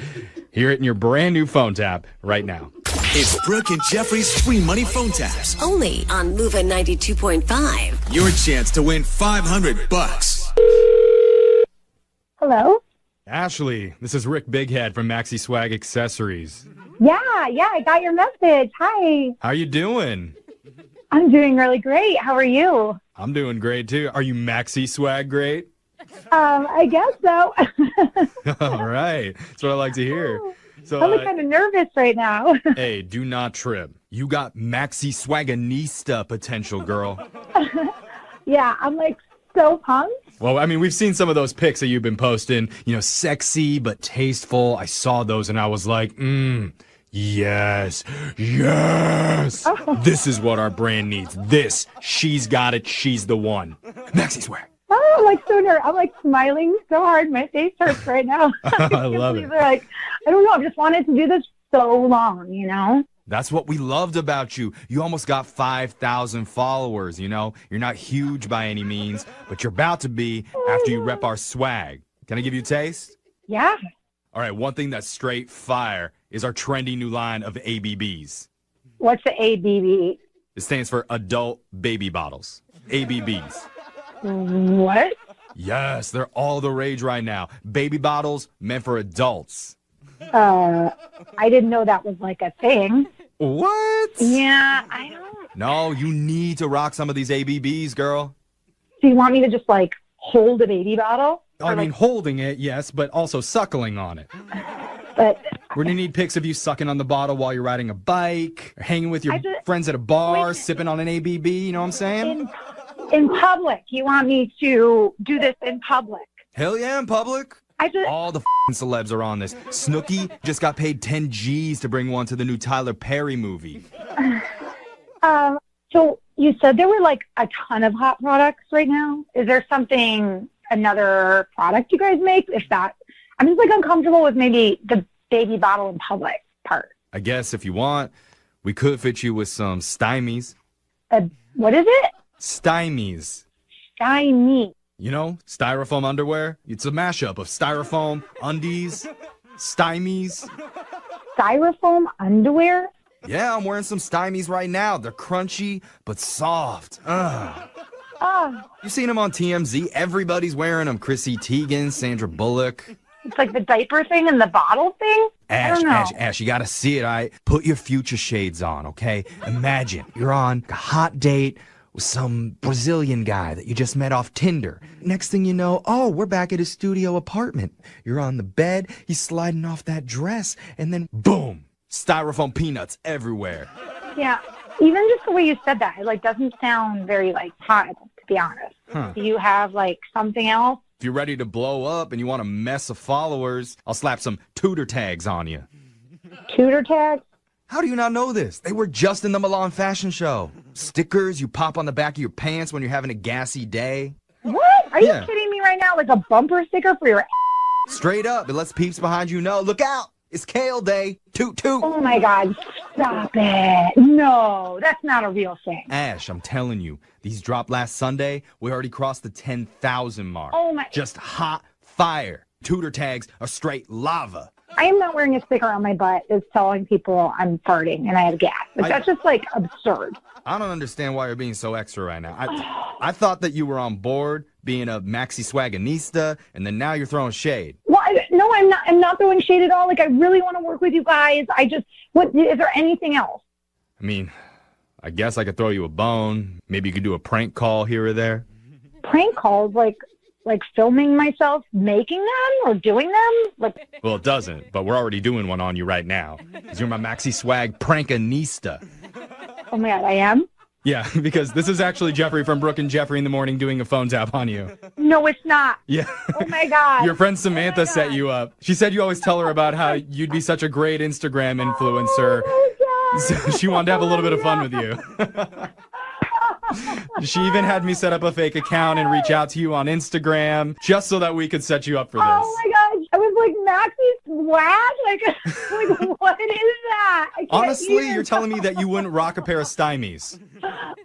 Hear it in your brand new phone tap right now. It's Brooke and Jeffrey's free money phone taps. Only on Moving 92.5. Your chance to win $500. Hello? Ashley, this is Rick Bighead from Maxi Swag Accessories. Yeah, I got your message. Hi. How you doing? I'm doing really great. How are you? I'm doing great too. Are you Maxi Swag great? I guess so. All right. That's what I like to hear. So, I'm kind of nervous right now. hey, do not trip. You got Maxi Swaganista potential, girl. Yeah, I'm like so pumped. Well, I mean, we've seen some of those pics that you've been posting, sexy but tasteful. I saw those and I was like, yes. Oh. This is what our brand needs. This. She's got it. She's the one. Maxi Swag. Oh, I'm like so nervous. I'm like smiling so hard. My face hurts right now. I love it. Like, I don't know. I've just wanted to do this so long, That's what we loved about you. You almost got 5,000 followers, you know? You're not huge by any means, but you're about to be after you rep our swag. Can I give you a taste? Yeah. All right, one thing that's straight fire is our trendy new line of ABBs. What's the ABB? It stands for adult baby bottles. ABBs. What? Yes, they're all the rage right now. Baby bottles meant for adults. I didn't know that was like a thing. What? Yeah, I don't. No, you need to rock some of these ABBs, girl. Do you want me to just like hold a baby bottle? I mean, holding it, yes, but also suckling on it. But we're gonna need pics of you sucking on the bottle while you're riding a bike, or hanging with your friends at a bar, sipping on an ABB. You know what I'm saying? In public, you want me to do this in public? Hell yeah, in public. All the celebs are on this. Snooki just got paid 10 G's to bring one to the new Tyler Perry movie. So you said there were like a ton of hot products right now. Is there another product you guys make? I'm just like uncomfortable with maybe the baby bottle in public part. I guess if you want, we could fit you with some stymies. What is it? Stymies. Stymie. You know, styrofoam underwear. It's a mashup of styrofoam, undies, stymies. Styrofoam underwear? Yeah, I'm wearing some stymies right now. They're crunchy, but soft. You seen them on TMZ? Everybody's wearing them. Chrissy Teigen, Sandra Bullock. It's like the diaper thing and the bottle thing? I don't know. Ash, you gotta see it, all right? Put your future shades on, okay? Imagine you're on a hot date with some Brazilian guy that you just met off Tinder. Next thing you know, we're back at his studio apartment. You're on the bed, he's sliding off that dress, and then boom, styrofoam peanuts everywhere. Yeah, even just the way you said that, it doesn't sound very hot, to be honest. Huh. Do you have something else? If you're ready to blow up and you want a mess of followers, I'll slap some tutor tags on you. Tutor tags? How do you not know this? They were just in the Milan fashion show. Stickers you pop on the back of your pants when you're having a gassy day. What? Are you kidding me right now? Like a bumper sticker for your Straight up. It lets peeps behind you know. Look out. It's kale day. Toot toot. Oh my God. Stop it. No, that's not a real thing. Ash, I'm telling you. These dropped last Sunday. We already crossed the 10,000 mark. Oh my. Just hot fire. Tutor tags are straight lava. I am not wearing a sticker on my butt that's telling people I'm farting and I have gas. That's just absurd. I don't understand why you're being so extra right now. I thought that you were on board being a maxi swaganista, and then now you're throwing shade. Well, no, I'm not. I'm not throwing shade at all. I really want to work with you guys. What is there anything else? I mean, I guess I could throw you a bone. Maybe you could do a prank call here or there. Prank calls, like filming myself making them or doing them? Well, it doesn't, but we're already doing one on you right now. 'Cause you're my maxi swag prankanista. Oh my God, I am? Yeah, because this is actually Jeffrey from Brooke and Jeffrey in the Morning doing a phone tap on you. No, it's not. Yeah. Oh my God. Your friend Samantha set you up. She said you always tell her about how you'd be such a great Instagram influencer. So she wanted to have a little bit of fun with you. She even had me set up a fake account and reach out to you on Instagram just so that we could set you up for this. Oh my gosh. I was like, Maxi swag? What is that? Honestly, you're telling me that you wouldn't rock a pair of stymies.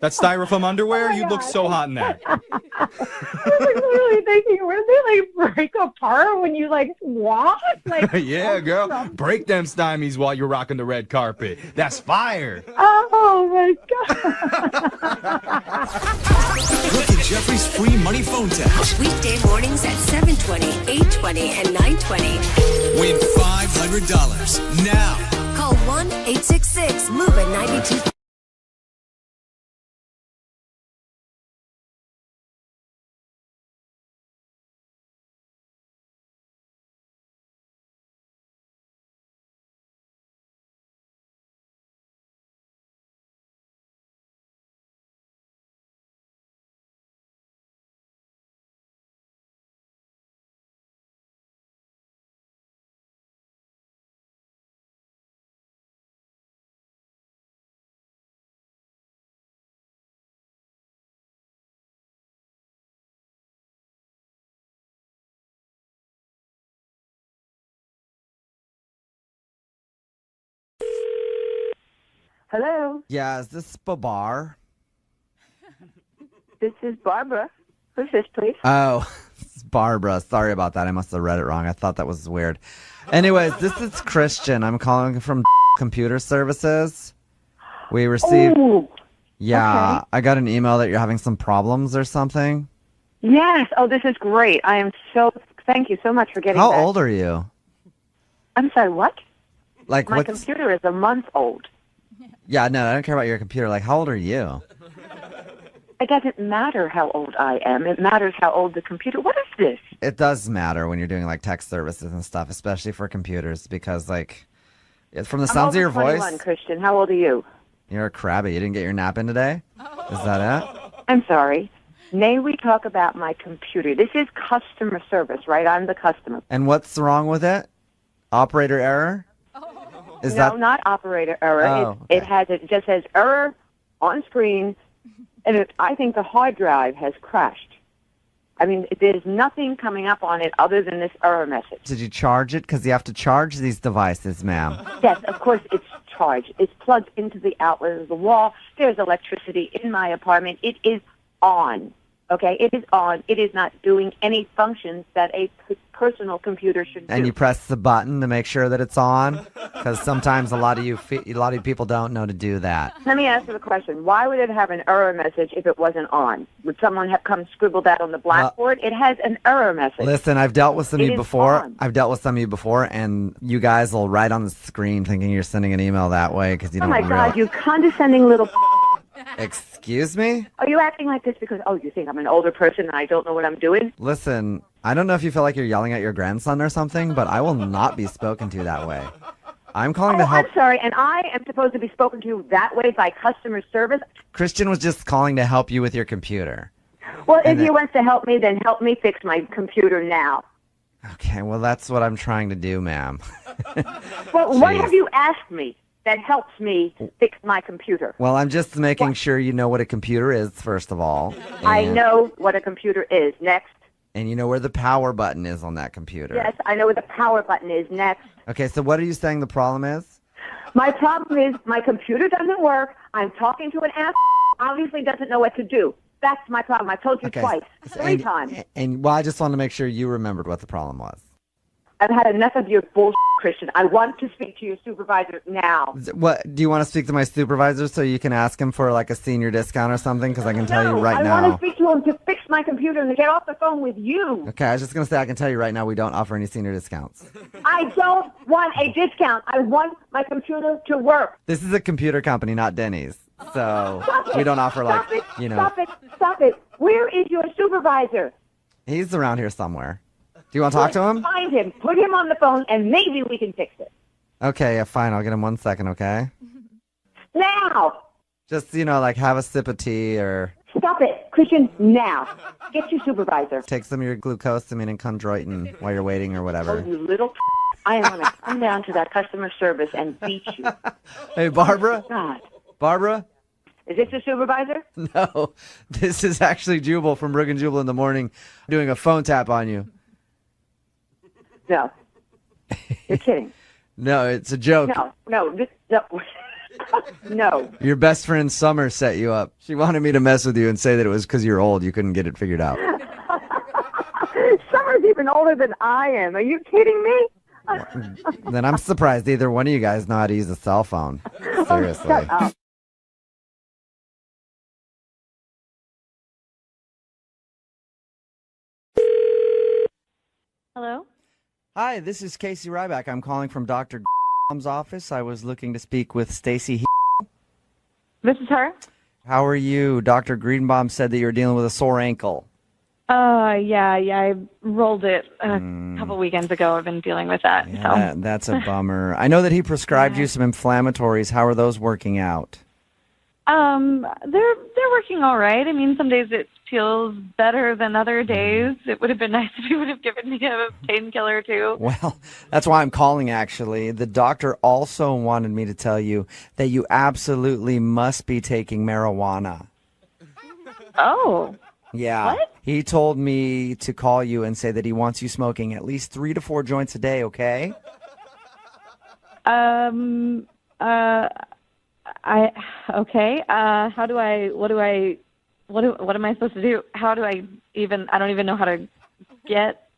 That styrofoam underwear, you'd look so hot in that. I was literally thinking, where do they break apart when you walk? Yeah, girl. Break them stymies while you're rocking the red carpet. That's fire. Oh my God. Brooke and Jeffrey's free money phone tap. Weekday mornings at 7:20, 8:20, and 9:20. Win $500 now. Call 1-866-MOVE-92. Hello, Yeah, is this Babar? this is Barbara. Who's this, please? Oh, it's Barbara. Sorry about that. I must have read it wrong. I thought that was weird. Anyways, this is Christian. I'm calling from Computer Services. We received... Oh, Yeah, okay. I got an email that you're having some problems or something. Yes. Oh, this is great. Thank you so much for getting How back. old are you? I'm sorry, what? Like, My what's... computer is a month old. Yeah, no, I don't care about your computer. Like, how old are you? It doesn't matter how old I am. It matters how old the computer. What is this? It does matter when you're doing, like, tech services and stuff, especially for computers, because, like, from the sounds of your I'm over 21, voice, Christian. How old are you? you're a crabby. You didn't get your nap in today? Is that it? I'm sorry. May we talk about my computer? This is customer service, right? I'm the customer. And what's wrong with it? Operator error? Is No, that... not operator error. Oh, It just says error on screen, and I think the hard drive has crashed. I mean, there's nothing coming up on it other than this error message. Did you charge it? Because you have to charge these devices, ma'am. Yes, of course it's charged. It's plugged into the outlet of the wall. There's electricity in my apartment. It is on. Okay, it is on. It is not doing any functions that a personal computer should do. And you press the button to make sure that it's on? Because sometimes a lot of people don't know to do that. Let me ask you a question. Why would it have an error message if it wasn't on? Would someone have come scribbled that on the blackboard? It has an error message. Listen, I've dealt with some of It you is before. on. I've dealt with some of you before, and you guys will write on the screen thinking you're sending an email that way because you Oh don't my realize. God, you condescending little... Excuse me? Are you acting like this because, you think I'm an older person and I don't know what I'm doing? Listen, I don't know if you feel like you're yelling at your grandson or something, but I will not be spoken to that way. I'm calling to help. I'm sorry, and I am supposed to be spoken to that way by customer service? Christian was just calling to help you with your computer. Well, And if he wants to help me, then help me fix my computer now. Okay, well, that's what I'm trying to do, ma'am. Well, what Jeez. have you asked me that helps me fix my computer? Well, I'm just making sure you know what a computer is, first of all. I and- know what a computer is. Next. And you know where the power button is on that computer. Yes, I know where the power button is. Next. Okay, so what are you saying the problem is? My problem is my computer doesn't work. I'm talking to an ass obviously doesn't know what to do. That's my problem. I told you Okay, twice, so- three times. And well, I just want to make sure you remembered what the problem was. I've had enough of your bullshit, Christian. I want to speak to your supervisor now. What do you want to speak to my supervisor so you can ask him for like a senior discount or something? Because I can tell you right I now. want to speak to him to fix my computer and to get off the phone with you. Okay, I was just gonna say I can tell you right now we don't offer any senior discounts. I don't want a discount. I want my computer to work. This is a computer company, not Denny's. So Stop we it. don't offer like Stop it. you know. Stop it. Stop it. Where is your supervisor? He's around here somewhere. Do you want to talk to him? Find him. Put him on the phone, and maybe we can fix it. Okay, yeah, fine. I'll get him 1 second. Okay. Now. Just like have a sip of tea or Stop it. Christian, now. Get your supervisor. take some of your glucosamine and chondroitin while you're waiting or whatever. Oh, you little I am going to come down to that customer service and beat you. Hey, Barbara. God. Barbara. Is this the supervisor? No, this is actually Jubal from Brooke and Jubal in the morning doing a phone tap on you. No. You're kidding. No, it's a joke. No. No. Your best friend Summer set you up. She wanted me to mess with you and say that it was because you're old. You couldn't get it figured out. Summer's even older than I am. Are you kidding me? Then I'm surprised either one of you guys know how to use a cell phone. Seriously. Shut up. Hello? Hi, this is Casey Ryback. I'm calling from Dr. office. I was looking to speak with Stacy. This is her? How are you? Dr. Greenbaum said that you're dealing with a sore ankle. Yeah, I rolled it a couple weekends ago. I've been dealing with that. Yeah, that's a bummer. I know that he prescribed you some inflammatories. How are those working out? They're working all right. I mean, some days it feels better than other days. It would have been nice if he would have given me a painkiller too. Well, that's why I'm calling, actually. The doctor also wanted me to tell you that you absolutely must be taking marijuana. Oh. Yeah. What? He told me to call you and say that he wants you smoking at least 3 to 4 joints a day, okay? Okay. What am I supposed to do? How do I don't even know how to get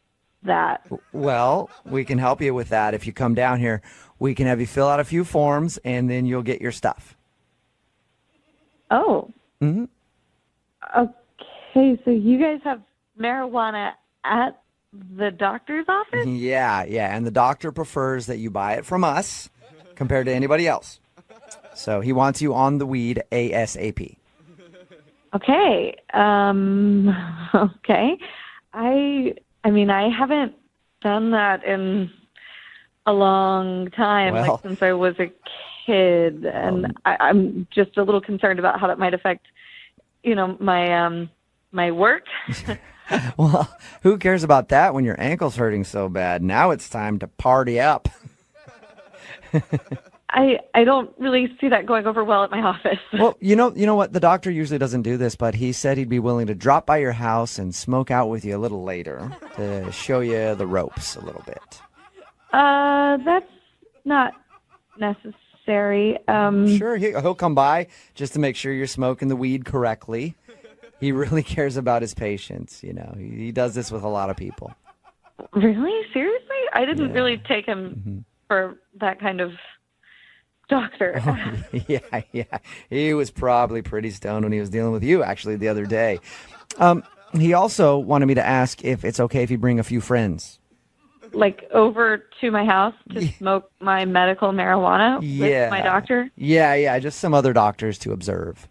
that. Well, we can help you with that. If you come down here, we can have you fill out a few forms, and then you'll get your stuff. Oh. Mm-hmm. Okay, so you guys have marijuana at the doctor's office? Yeah, and the doctor prefers that you buy it from us compared to anybody else. So he wants you on the weed ASAP. Okay. Okay. I mean, I haven't done that in a long time, Well, like since I was a kid, and I'm just a little concerned about how that might affect, my work. Well, who cares about that when your ankle's hurting so bad? Now it's time to party up. I don't really see that going over well at my office. Well, you know what? The doctor usually doesn't do this, but he said he'd be willing to drop by your house and smoke out with you a little later to show you the ropes a little bit. That's not necessary. Sure, he'll come by just to make sure you're smoking the weed correctly. He really cares about his patients. He does this with a lot of people. Really? Seriously? I didn't really take him for that kind of doctor. Yeah. He was probably pretty stoned when he was dealing with you, actually, the other day. He also wanted me to ask if it's okay if you bring a few friends. Like over to my house to smoke my medical marijuana with my doctor? Yeah, just some other doctors to observe.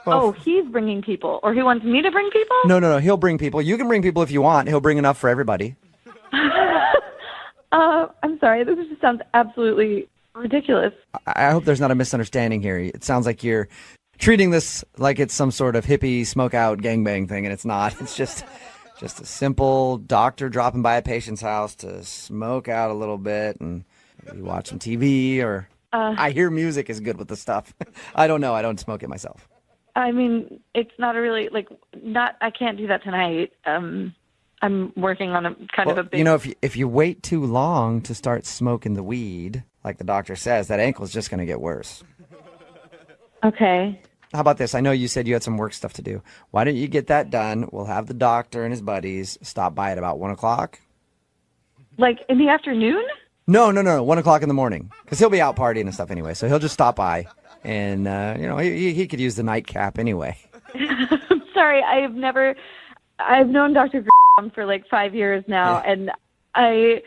Well, he's bringing people, or he wants me to bring people? No, he'll bring people. You can bring people if you want. He'll bring enough for everybody. I'm sorry, this just sounds absolutely ridiculous. I hope there's not a misunderstanding here. It sounds like you're treating this like it's some sort of hippie smoke out gangbang thing, and it's not. It's just a simple doctor dropping by a patient's house to smoke out a little bit and maybe watch some TV, or I hear music is good with the stuff. I don't know. I don't smoke it myself. I mean, it's not a really, I can't do that tonight. I'm working on a kind of a big... If you wait too long to start smoking the weed, like the doctor says, that ankle's just going to get worse. Okay. How about this? I know you said you had some work stuff to do. Why don't you get that done? We'll have the doctor and his buddies stop by at about 1 o'clock. Like in the afternoon? No, 1 o'clock in the morning. Because he'll be out partying and stuff anyway, so he'll just stop by. And, he could use the nightcap anyway. I'm sorry, I've known Dr. for like 5 years now, and it's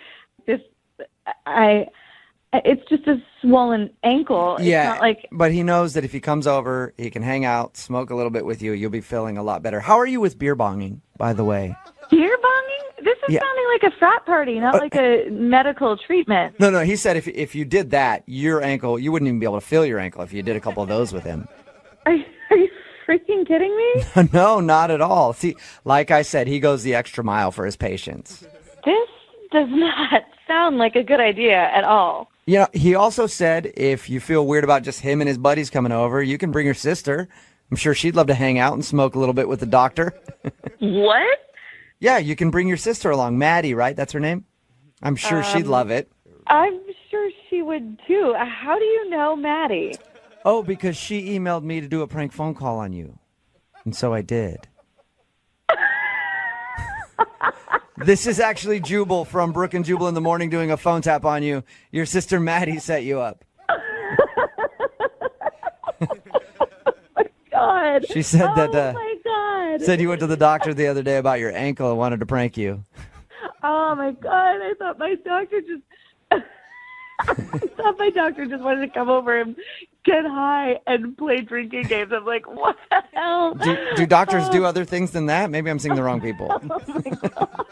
just a swollen ankle. It's not like... but he knows that if he comes over, he can hang out, smoke a little bit with you. You'll be feeling a lot better. How are you with beer bonging, by the way? Beer bonging? This is sounding like a frat party, not like a medical treatment. No, he said if you did that, your ankle, you wouldn't even be able to feel your ankle if you did a couple of those with him. Are you freaking kidding me? No, not at all. See, like I said, he goes the extra mile for his patients. This does not sound like a good idea at all. He also said if you feel weird about just him and his buddies coming over, you can bring your sister. I'm sure she'd love to hang out and smoke a little bit with the doctor. What? Yeah, you can bring your sister along. Maddie, right? That's her name? I'm sure she'd love it. I'm sure she would too. How do you know Maddie? Oh, because she emailed me to do a prank phone call on you. And so I did. This is actually Jubal from Brooke and Jubal in the Morning doing a phone tap on you. Your sister Maddie set you up. God. She said that. Oh my God. Said you went to the doctor the other day about your ankle and wanted to prank you. Oh my God! I thought my doctor just wanted to come over and get high and play drinking games. I'm like, what the hell? Do doctors do other things than that? Maybe I'm seeing the wrong people. Oh my God.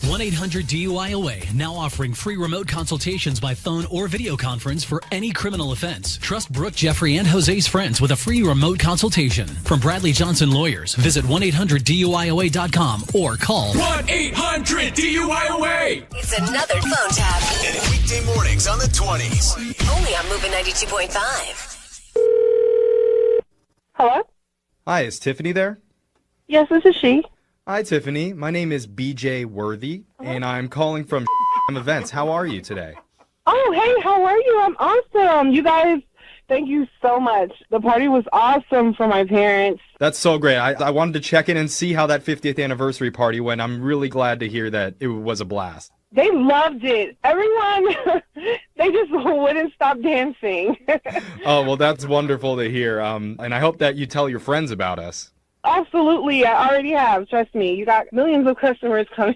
1-800-DUI-AWAY, now offering free remote consultations by phone or video conference for any criminal offense. Trust Brooke, Jeffrey, and Jose's friends with a free remote consultation. From Bradley Johnson Lawyers, visit 1-800-DUI-AWAY.com or call 1-800-DUI-AWAY. It's another phone tap. And weekday mornings on the 20s. Only on Moving 92.5. Hello? Hi, is Tiffany there? Yes, this is she. Hi, Tiffany. My name is BJ Worthy, and I'm calling from Events. How are you today? Oh, hey, how are you? I'm awesome. You guys, thank you so much. The party was awesome for my parents. That's so great. I wanted to check in and see how that 50th anniversary party went. I'm really glad to hear that it was a blast. They loved it. Everyone, they just wouldn't stop dancing. Oh, well, that's wonderful to hear. And I hope that you tell your friends about us. Absolutely. I already have. Trust me. You got millions of customers coming.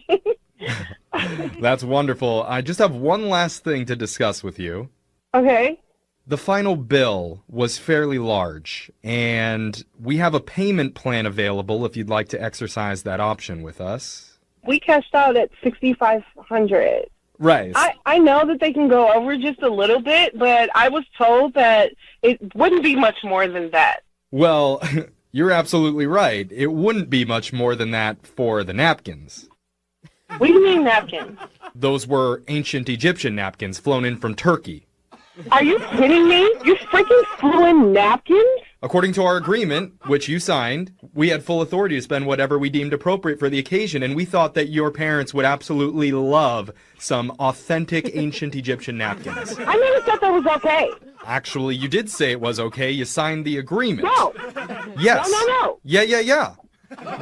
That's wonderful. I just have one last thing to discuss with you. Okay. The final bill was fairly large, and we have a payment plan available if you'd like to exercise that option with us. We cashed out at $6,500. Right. I know that they can go over just a little bit, but I was told that it wouldn't be much more than that. Well, you're absolutely right. It wouldn't be much more than that for the napkins. What do you mean napkins? Those were ancient Egyptian napkins flown in from Turkey. Are you kidding me? You freaking flew in napkins? According to our agreement, which you signed, we had full authority to spend whatever we deemed appropriate for the occasion, and we thought that your parents would absolutely love some authentic ancient Egyptian napkins. I never thought that was okay. Actually, you did say it was okay. You signed the agreement. No. Yes. No. Yeah.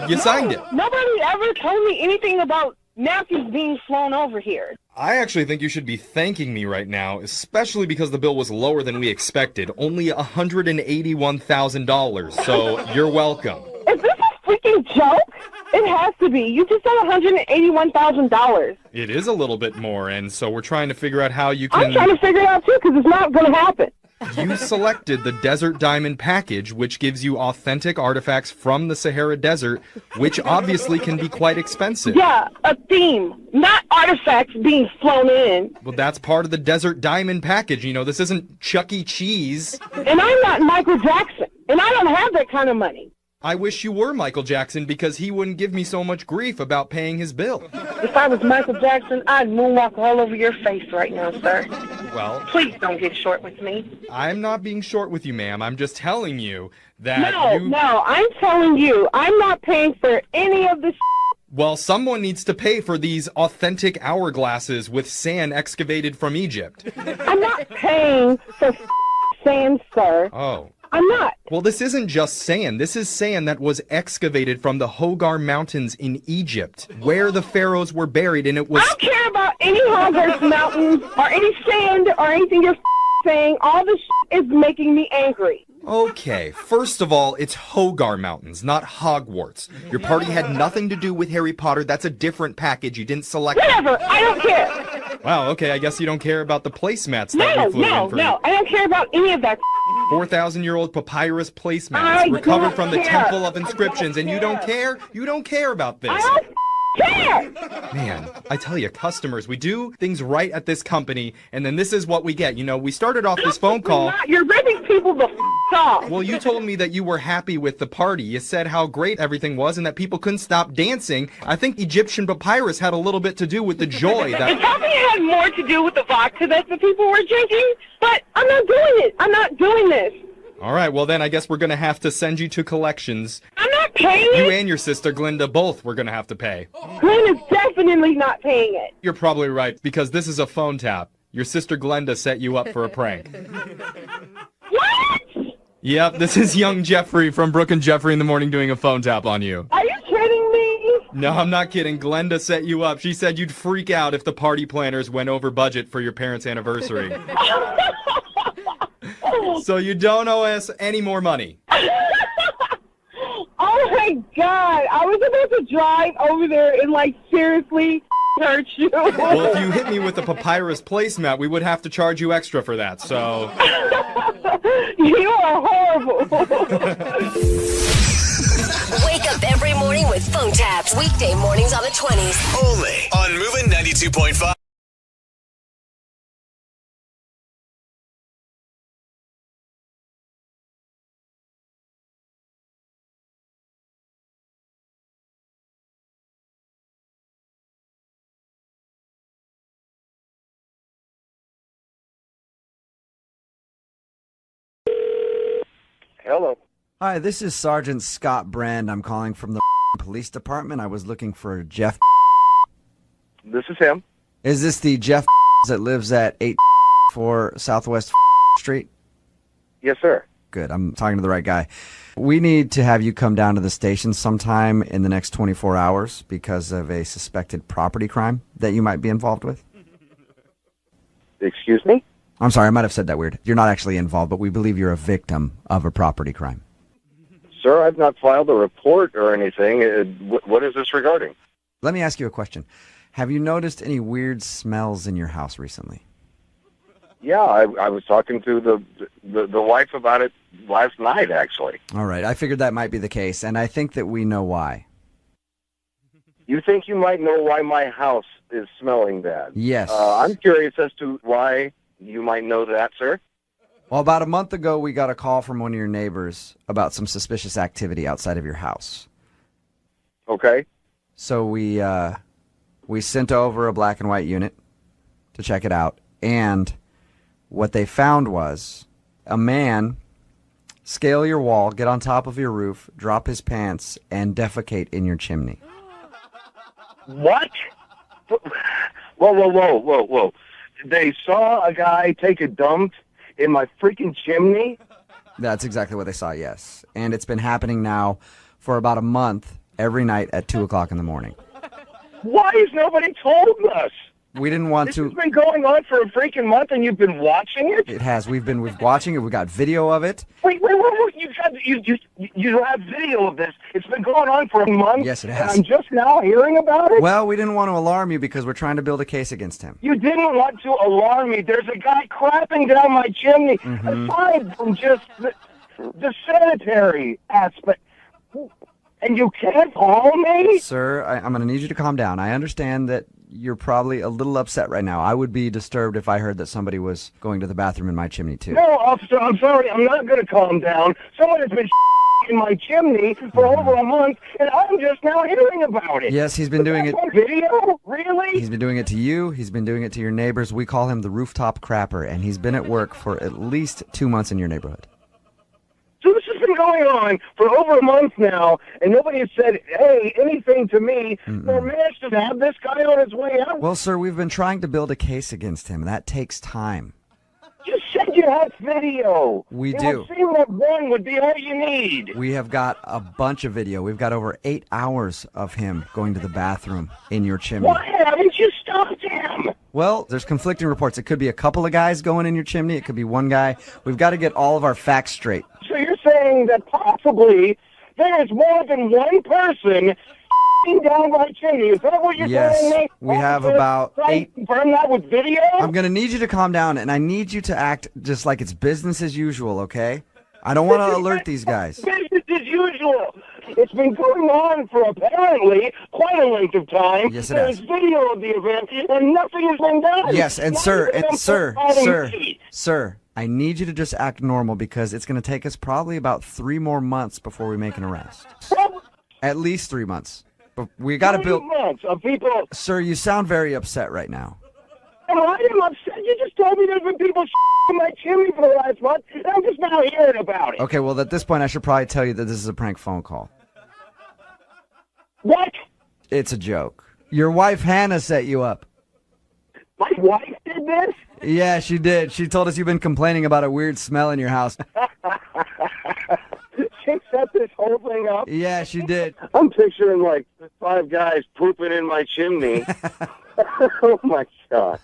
You signed it. Nobody ever told me anything about napkins being flown over here. I actually think you should be thanking me right now, especially because the bill was lower than we expected. Only $181,000, so you're welcome. Is this a freaking joke? It has to be. You just said $181,000. It is a little bit more, and so we're trying to figure out how you can... I'm trying to figure it out, too, because it's not going to happen. You selected the Desert Diamond package, which gives you authentic artifacts from the Sahara Desert, which obviously can be quite expensive. Yeah, a theme, not artifacts being flown in. Well, that's part of the Desert Diamond package. You know, this isn't Chuck E. Cheese. And I'm not Michael Jackson, and I don't have that kind of money. I wish you were Michael Jackson because he wouldn't give me so much grief about paying his bill. If I was Michael Jackson, I'd moonwalk all over your face right now, sir. Well, please don't get short with me. I'm not being short with you, ma'am. I'm just telling you that No, I'm telling you, I'm not paying for any of this. Well, someone needs to pay for these authentic hourglasses with sand excavated from Egypt. I'm not paying for sand, sir. Oh. I'm not. Well, this isn't just sand. This is sand that was excavated from the Hogar Mountains in Egypt, where the pharaohs were buried, and it was... I don't care about any Hogar Mountains or any sand or anything you're saying. All this is making me angry. Okay, first of all, it's Hogar Mountains, not Hogwarts. Your party had nothing to do with Harry Potter. That's a different package. You didn't select... Whatever. I don't care. Wow, okay, I guess you don't care about the placemats that we flew in for. No, I don't care about any of that. 4,000-year-old papyrus placemats recovered from the Temple of Inscriptions, and you don't care? You don't care about this. I don't care! Man, I tell you, customers, we do things right at this company, and then this is what we get. You know, we started off this phone call... You're ripping people the off. Well, you told me that you were happy with the party. You said how great everything was and that people couldn't stop dancing. I think Egyptian papyrus had a little bit to do with the joy that... It probably had more to do with the vodka that the people were drinking, but I'm not doing it. I'm not doing this. All right, well then I guess we're going to have to send you to collections. I'm not paying You it. and your sister Glinda both we're going to have to pay. Glenn is definitely not paying it. You're probably right, because this is a phone tap. Your sister Glenda set you up for a prank. What? Yep, this is young Jeffrey from Brooke and Jeffrey in the Morning doing a phone tap on you. Are you kidding me? No, I'm not kidding. Glenda set you up. She said you'd freak out if the party planners went over budget for your parents' anniversary. So you don't owe us any more money. Oh my God. I was about to drive over there and seriously hurt you. Well, if you hit me with a papyrus placemat, we would have to charge you extra for that, so... You are horrible. Wake up every morning with phone taps. Weekday mornings on the 20s. Only on Moving 92.5. Hello. Hi, this is Sergeant Scott Brand. I'm calling from the police department. I was looking for Jeff. This is him. Is this the Jeff that lives at 8 Southwest Street? Yes, sir. Good. I'm talking to the right guy. We need to have you come down to the station sometime in the next 24 hours because of a suspected property crime that you might be involved with. Excuse me? I'm sorry, I might have said that weird. You're not actually involved, but we believe you're a victim of a property crime. Sir, I've not filed a report or anything. What is this regarding? Let me ask you a question. Have you noticed any weird smells in your house recently? Yeah, I was talking to the wife about it last night, actually. All right, I figured that might be the case, and I think that we know why. You think you might know why my house is smelling bad? Yes. I'm curious as to why you might know that, sir. Well, about a month ago, we got a call from one of your neighbors about some suspicious activity outside of your house. Okay. So we sent over a black and white unit to check it out, and what they found was a man scale your wall, get on top of your roof, drop his pants, and defecate in your chimney. What? Whoa. They saw a guy take a dump in my freaking chimney? That's exactly what they saw, yes. And it's been happening now for about a month, every night at 2 o'clock in the morning. Why has nobody told us? We didn't want to. This has been going on for a freaking month, and you've been watching it. It has. We've been watching it. We got video of it. Wait! You have video of this. It's been going on for a month. Yes, it has. And I'm just now hearing about it. Well, we didn't want to alarm you because we're trying to build a case against him. You didn't want to alarm me. There's a guy crapping down my chimney. Aside from just the sanitary aspect. And you can't call me? Sir, I'm going to need you to calm down. I understand that you're probably a little upset right now. I would be disturbed if I heard that somebody was going to the bathroom in my chimney, too. No, officer, I'm sorry. I'm not going to calm down. Someone has been in my chimney for over a month, and I'm just now hearing about it. Yes, he's been doing it. On video? Really? He's been doing it to you. He's been doing it to your neighbors. We call him the rooftop crapper, and he's been at work for at least 2 months in your neighborhood. So this has been going on for over a month now, and nobody has said, hey, anything to me, or managed to have this guy on his way out. Well, sir, we've been trying to build a case against him. That takes time. You said you had video. We do. Seeing that one would be all you need. We have got a bunch of video. We've got over 8 hours of him going to the bathroom in your chimney. Why haven't you stopped him? Well, there's conflicting reports. It could be a couple of guys going in your chimney. It could be one guy. We've got to get all of our facts straight. So you're saying that possibly there is more than one person down my chimney. Is that what you're telling me? Yes, we have about 8. Confirm that with video? I'm going to need you to calm down, and I need you to act just like it's business as usual, okay? I don't want to alert these guys. Business as usual. It's been going on for apparently quite a length of time. Yes, it has. There's video of the event, and nothing has been done. Yes, and sir, I need you to just act normal because it's going to take us probably about 3 more months before we make an arrest. At least 3 months. But we got to build. 3 months of people. Sir, you sound very upset right now. And I am upset. You just told me there's been people in my chimney for the last month, and I'm just now hearing about it. Okay, well, at this point, I should probably tell you that this is a prank phone call. What? It's a joke. Your wife, Hannah, set you up. My wife did this? Yeah, she did. She told us you've been complaining about a weird smell in your house. She set this whole thing up? Yeah, she did. I'm picturing like 5 guys pooping in my chimney. Oh, my God.